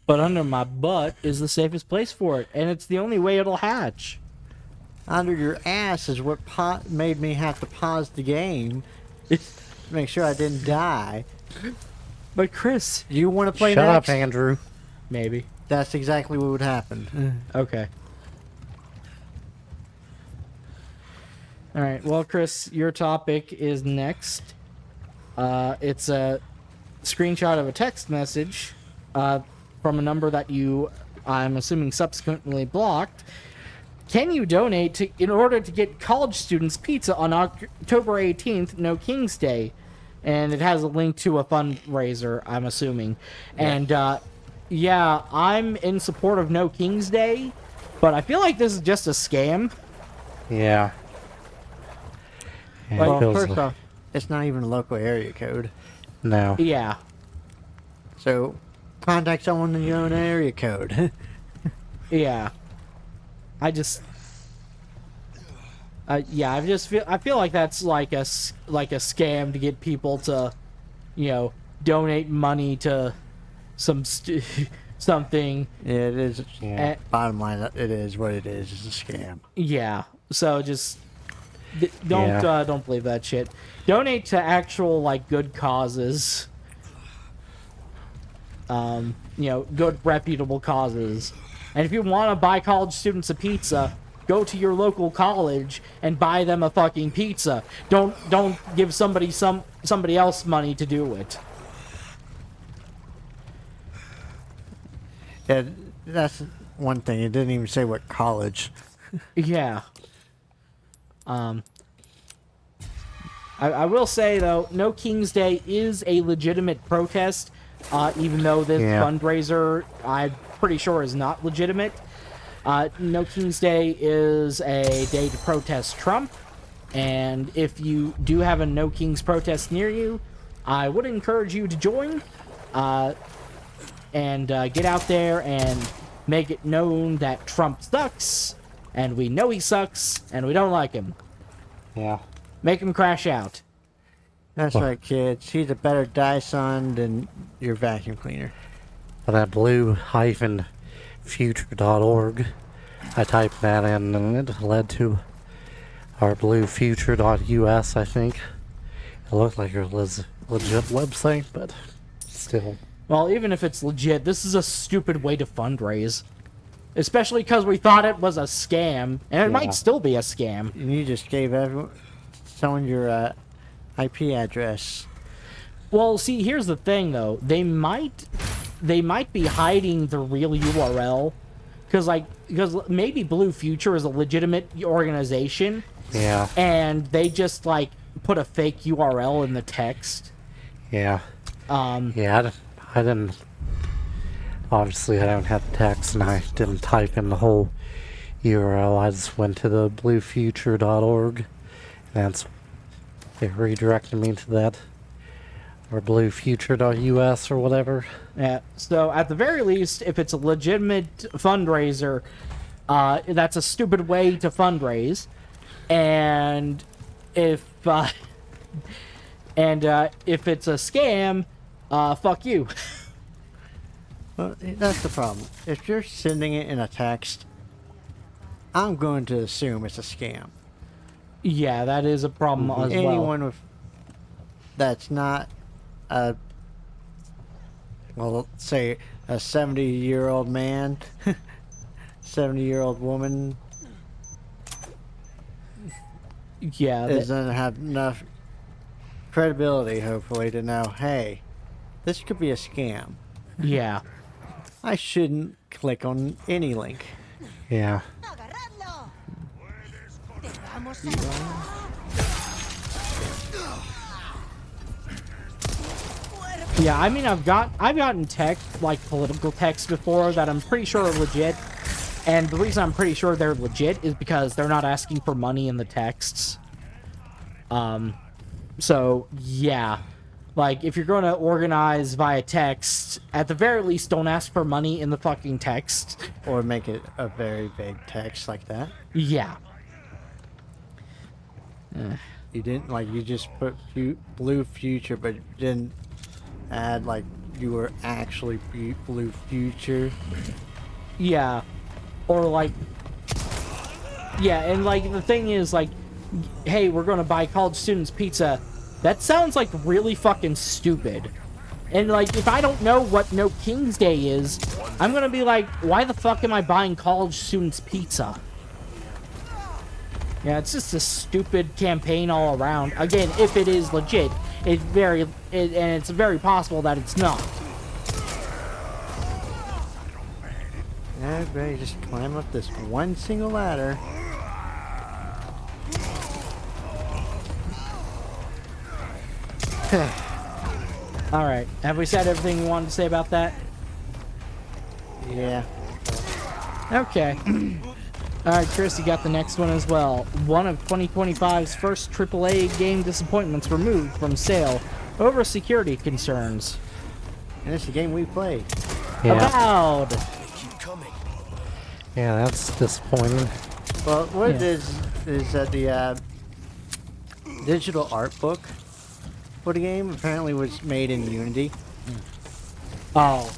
But under my butt is the safest place for it, and it's the only way it'll hatch. Under your ass is what made me have to pause the game to make sure I didn't die. But Chris... Do you want to play Shut next? up, Andrew. Maybe. That's exactly what would happen. Okay. Alright, well, Chris, your topic is next. It's a screenshot of a text message from a number that you I'm assuming subsequently blocked, can you donate in order to get college students pizza on October 18th, No King's Day? And it has a link to a fundraiser, I'm assuming. And, yeah, I'm in support of No King's Day, but I feel like this is just a scam. Yeah. Yeah, it Well, feels first like- off, it's not even a local area code. no. Yeah. So contact someone in your own area code. Yeah. I just... yeah, I feel like that's like a scam to get people to, you know, donate money to something. Yeah, it is. Yeah. Bottom line, it is what it is. It's a scam. Yeah. So just don't Yeah. don't believe that shit. Donate to actual like good causes. You know, good reputable causes. And if you want to buy college students a pizza, go to your local college and buy them a fucking pizza. Don't give somebody else money to do it. Yeah, that's one thing. It didn't even say what college. Yeah. I will say though, No King's Day is a legitimate protest, even though this Yeah. fundraiser I'm pretty sure is not legitimate. No King's Day is a day to protest Trump, and if you do have a No King's protest near you, I would encourage you to join, and get out there and make it known that Trump sucks, and we know he sucks, and we don't like him. Yeah. Make him crash out. That's right, kids. He's a better Dyson than your vacuum cleaner. But that blue-future.org, I typed that in and it led to our bluefuture.us, I think. It looked like a legit website, but still. Well, even if it's legit, this is a stupid way to fundraise. Especially because we thought it was a scam, and it Yeah. might still be a scam. And you just gave someone your IP address. Well, see, here's the thing, though. They might be hiding the real URL, because maybe Blue Future is a legitimate organization, Yeah. and they just like put a fake URL in the text. Yeah. Um, Yeah, I didn't. Obviously, I don't have the text, and I didn't type in the whole URL. I just went to the bluefuture.org, and it redirected me to that, or bluefuture.us or whatever. Yeah. So at the very least, if it's a legitimate fundraiser, that's a stupid way to fundraise, and if if it's a scam, fuck you. Well, that's the problem. If you're sending it in a text, I'm going to assume it's a scam. Yeah, that is a problem as well. Anyone with that's not a, well, let's say a 70-year-old man, 70-year-old woman Yeah. doesn't have enough credibility, hopefully, to know, hey, this could be a scam. Yeah. I shouldn't click on any link. Yeah. ¡Agarradlo! ¡Te vamos a... Yeah, I mean, I've gotten text, like political text before that I'm pretty sure are legit. And the reason I'm pretty sure they're legit is because they're not asking for money in the texts. So, yeah. Like, if you're going to organize via text, at the very least, don't ask for money in the fucking text. Or make it a very vague text like that. Yeah. You didn't, like, you just put Blue Future, but you didn't add, like, you were actually Blue Future. Yeah. Or, like... Yeah, and, like, the thing is, like, hey, we're going to buy college students pizza. That sounds, like, really fucking stupid. And, like, if I don't know what No King's Day is, I'm going to be like, why the fuck am I buying college students pizza? Yeah, it's just a stupid campaign all around. Again, if it is legit, and it's very possible that it's not. Everybody just climb up this one single ladder. All right. Have we said everything we wanted to say about that? Yeah. Okay. All right, Chris, you got the next one as well. One of 2025's first AAA game disappointments removed from sale over security concerns. And it's a game we played. Yeah. Avowed. Keep coming. Yeah, that's disappointing. Well, what it Yeah. is that the digital art book for the game apparently was made in Unity, Oh.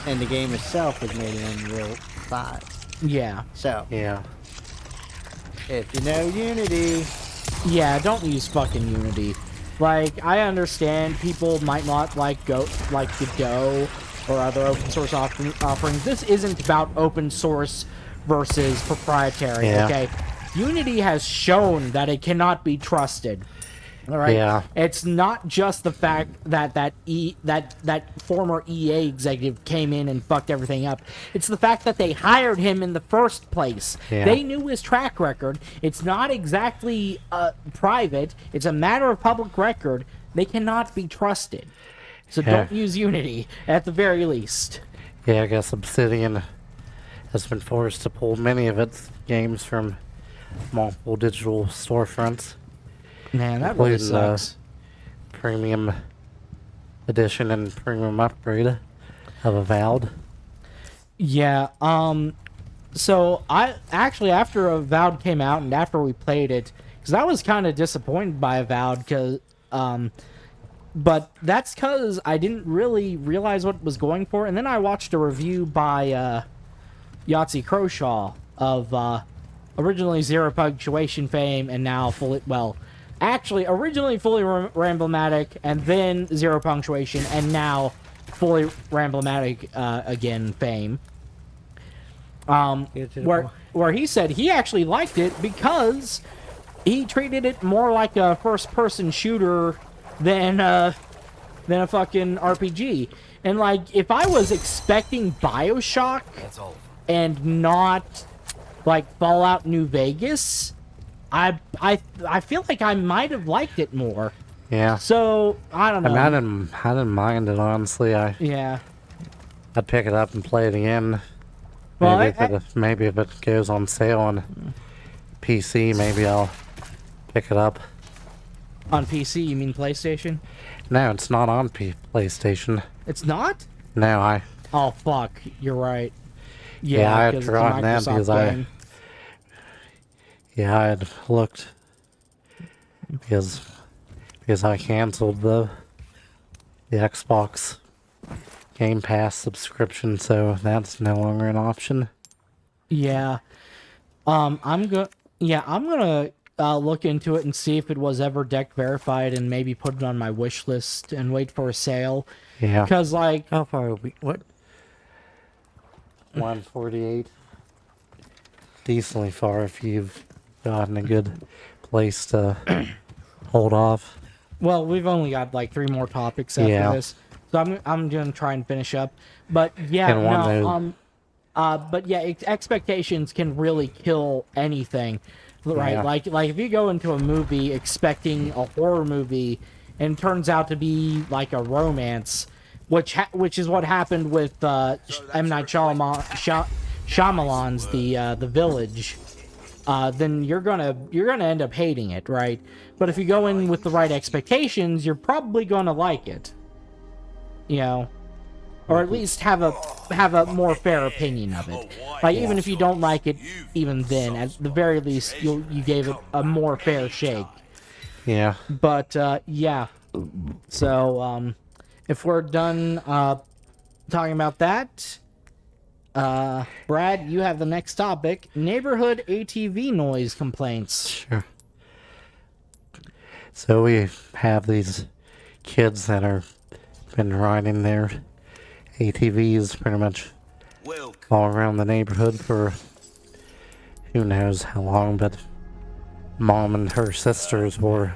and the game itself was made in Unreal 5. Yeah. So, Yeah. if you know Unity, Yeah, don't use fucking Unity. Like, I understand people might not like the Go or other open source offerings. This isn't about open source versus proprietary, Yeah. okay? Unity has shown that it cannot be trusted. All right. Yeah. It's not just the fact that that former EA executive came in and fucked everything up. It's the fact that they hired him in the first place. Yeah. They knew his track record. It's not exactly private. It's a matter of public record. They cannot be trusted. So Yeah. don't use Unity at the very least. Yeah, I guess Obsidian has been forced to pull many of its games from multiple digital storefronts. Man, that really Including the sucks. premium edition and premium upgrade of Avowed. Yeah, so I actually, after Avowed came out and after we played it, because I was kind of disappointed by Avowed, but that's because I didn't really realize what it was going for, and then I watched a review by Yahtzee Croshaw of originally Zero Punctuation fame and now originally fully Ramblematic and then Zero Punctuation and now fully Ramblematic again fame. Where he said he actually liked it because he treated it more like a first-person shooter than a fucking RPG. And like, if I was expecting BioShock That's all. and not like Fallout New Vegas, I feel like I might have liked it more. Yeah. So I don't I know. mean, I didn't mind it, honestly. Yeah. I'd pick it up and play it again. Well, Maybe if it goes on sale on PC, maybe I'll pick it up. On PC, you mean PlayStation? No, it's not on PlayStation. It's not? No, Oh fuck, you're right. Yeah, I had 'cause it's a forgotten that Microsoft because I game. had looked because I canceled the Xbox Game Pass subscription, so that's no longer an option. Yeah. I'm gonna look into it and see if it was ever deck verified and maybe put it on my wish list and wait for a sale. Yeah. Because like, how far are we? What? 148. Decently far if you've gotten a good place to hold off. well, we've only got like 3 more topics after Yeah. this, so I'm gonna try and finish up. But yeah, And one no, but yeah, expectations can really kill anything, right? Yeah. Like if you go into a movie expecting a horror movie and it turns out to be like a romance, which is what happened with M. Night Shyamalan's The Village, then you're gonna end up hating it, right? But if you go in with the right expectations, you're probably gonna like it, you know, or at least have a more fair opinion of it. Like even if you don't like it, even then, at the very least, you gave it a more fair shake. Yeah. But yeah, so if we're done talking about that, Brad, you have the next topic: neighborhood ATV noise complaints. Sure. So we have these kids that are been riding their ATVs pretty much Welcome. all around the neighborhood for who knows how long, but Mom and her sisters were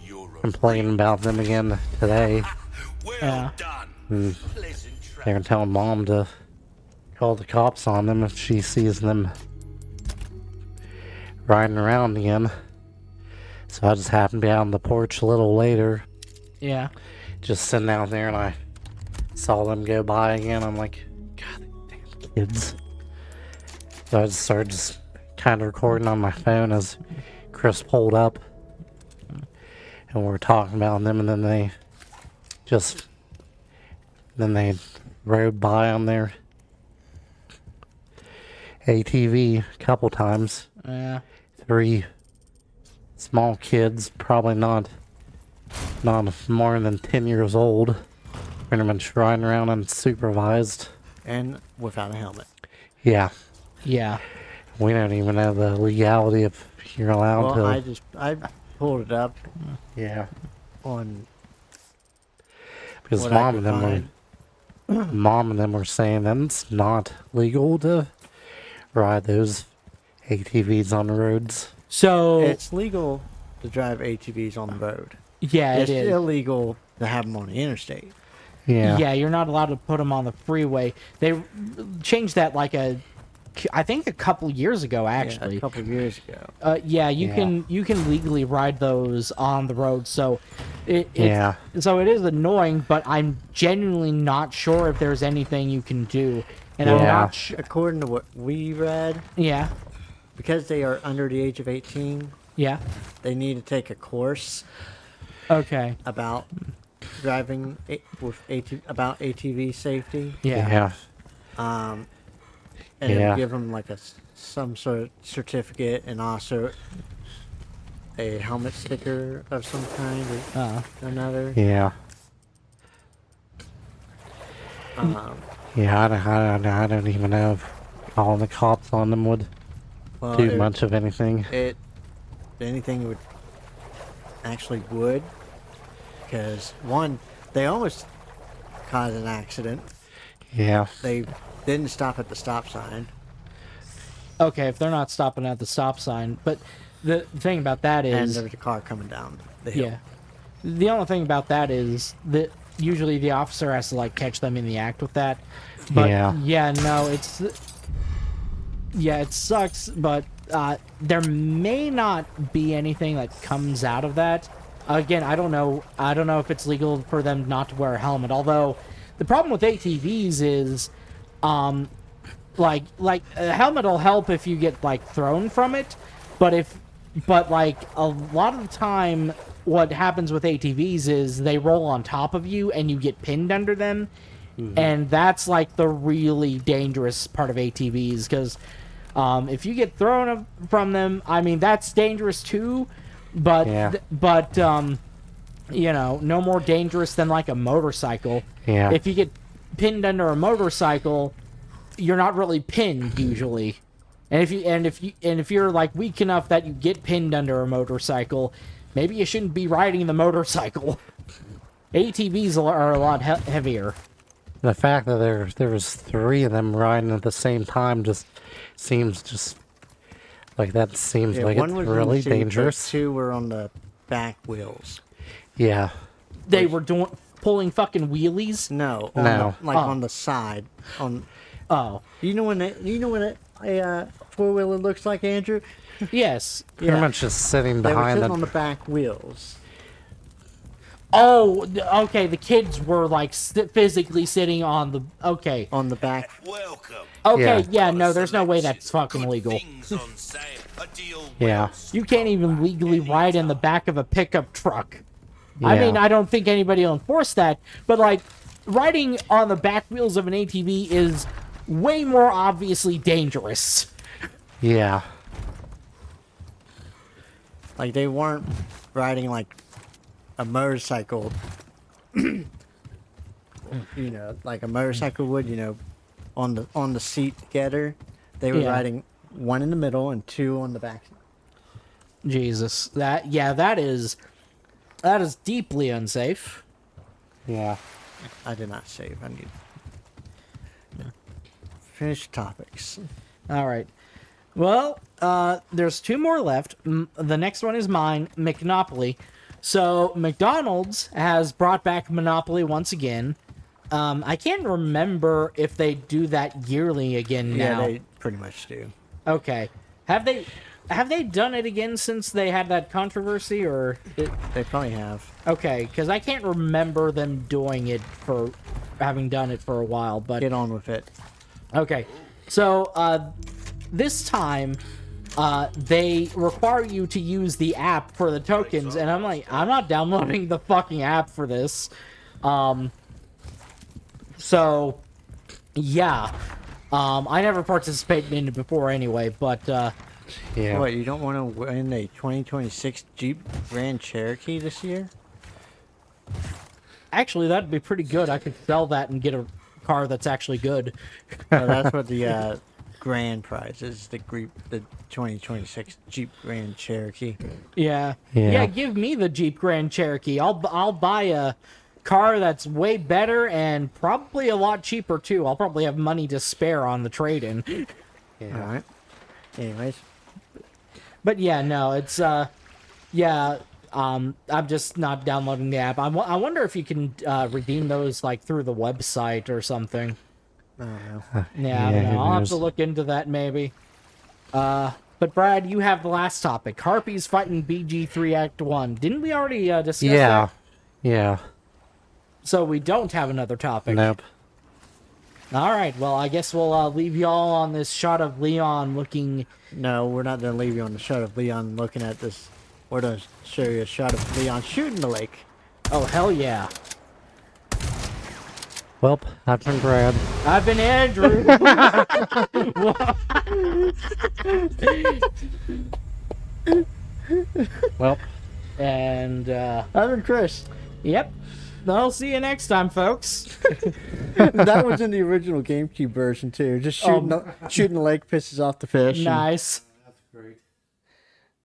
You're a complaining about them again today. well Yeah. done. And Pleasant trap. they were telling Mom to call the cops on them if she sees them riding around again. So I just happened to be out on the porch a little later, Yeah. just sitting out there, and I saw them go by again. I'm like, God, damn kids. So I just started just kind of recording on my phone as Chris pulled up, and we were talking about them, and then they rode by on their ATV a couple times. Yeah. 3 small kids, probably not more than 10 years old, pretty much riding around unsupervised. And without a helmet. Yeah, Yeah. we don't even know the legality of you're allowed Well, to. I pulled it up Yeah, on because what I mom could and them were saying that it's not legal to ride those ATVs on the roads. So It's legal to drive ATVs on the road. yeah, It's it is. illegal to have them on the interstate. Yeah, Yeah, you're not allowed to put them on the freeway. They changed that I think a couple years ago, Yeah, actually. a couple of years ago. Yeah, you Yeah. can legally ride those on the road. So Yeah. So it is annoying, but I'm genuinely not sure if there's anything you can do. And I'm Yeah. not sure. According to what we read, Yeah, because they are under the age of 18, yeah. they need to take a course Okay. about driving about ATV safety. Yeah. Um, and Yeah. it'll give them like some sort of certificate and also a helmet sticker of some kind or another. Yeah. Um, Yeah, I don't even know if calling the cops on them would well, do much of anything. Anything would actually would, because one, they almost caused an accident. Yeah. They didn't stop at the stop sign. Okay, if they're not stopping at the stop sign, but the thing about that And is, there was a car coming down the hill. yeah, the only thing about that is that usually the officer has to like catch them in the act with that. But Yeah. no, it sucks, but there may not be anything that comes out of that. Again, I don't know if it's legal for them not to wear a helmet. Although the problem with ATVs is, like a helmet will help if you get like thrown from it, but like a lot of the time, what happens with ATVs is they roll on top of you and you get pinned under them. And that's like the really dangerous part of ATVs, because if you get thrown from them, I mean that's dangerous too, but Yeah. you know, no more dangerous than like a motorcycle. Yeah. If you get pinned under a motorcycle, you're not really pinned usually. And if you're like weak enough that you get pinned under a motorcycle, maybe you shouldn't be riding the motorcycle. ATVs are a lot heavier. The fact that there was 3 of them riding at the same time just seems like that seems Yeah, like one it's was in the really seat, but dangerous. 2 were on the back wheels. Yeah. They were pulling fucking wheelies. No, No. on the side. Oh, You know what a 4-wheeler looks like, Andrew? yes. Pretty much just sitting They were behind sitting on the. the back wheels. Oh, okay. The kids were like physically sitting on the. Okay. On the back. Welcome. Okay. Yeah. Yeah. No, there's no way that's fucking Good legal. things on sale. A deal Yeah. well You can't even legally ride in the back of a pickup truck. I Yeah. mean, I don't think anybody will enforce that, but like riding on the back wheels of an ATV is way more obviously dangerous. Yeah. Like, they weren't riding like a motorcycle. You know, like a motorcycle would, on the seat together. They were Yeah. riding one in the middle and 2 on the back. Jesus, that is deeply unsafe. Yeah. I did not save. I need finish topics. All right. Well, there's 2 more left. The next one is mine, Monopoly. So McDonald's has brought back Monopoly once again. I can't remember if they do that yearly again Yeah, now. they pretty much do. Okay. Have they done it again since they had that controversy, or They probably have. okay? Because I can't remember them doing it for having done it for a while. But Get on with it. okay, so this time they require you to use the app for the tokens, and I'm like, I'm not downloading the fucking app for this. So yeah, I never participated in it before anyway, but Yeah. What, you don't want to win a 2026 Jeep Grand Cherokee this year? actually that'd be pretty good. I could sell that and get a car that's actually good. No, that's what the grand prize is. The 2026 Jeep Grand Cherokee. Yeah. Yeah. Yeah, give me the Jeep Grand Cherokee. I'll buy a car that's way better and probably a lot cheaper too. I'll probably have money to spare on the trade-in. All right. Anyways, But yeah, no, it's I'm just not downloading the app. I wonder if you can redeem those like through the website or something. I don't know. Yeah, I don't Yeah, know. who I'll have knows? to look into that maybe. But Brad, you have the last topic. Harpies fighting BG3 Act 1. Didn't we already discuss Yeah. that? Yeah. So we don't have another topic. Nope. All right, well, I guess we'll leave y'all on this shot of Leon looking... No, we're not going to leave you on the shot of Leon looking at this. We're going to show you a shot of Leon shooting the lake. Oh, hell yeah. Well, I've been Brad. I've been Andrew. Well, And, I've been Chris. yep. I'll see you next time, folks. That was in the original GameCube version too. Just shooting, shooting the lake pisses off the fish. and- Nice.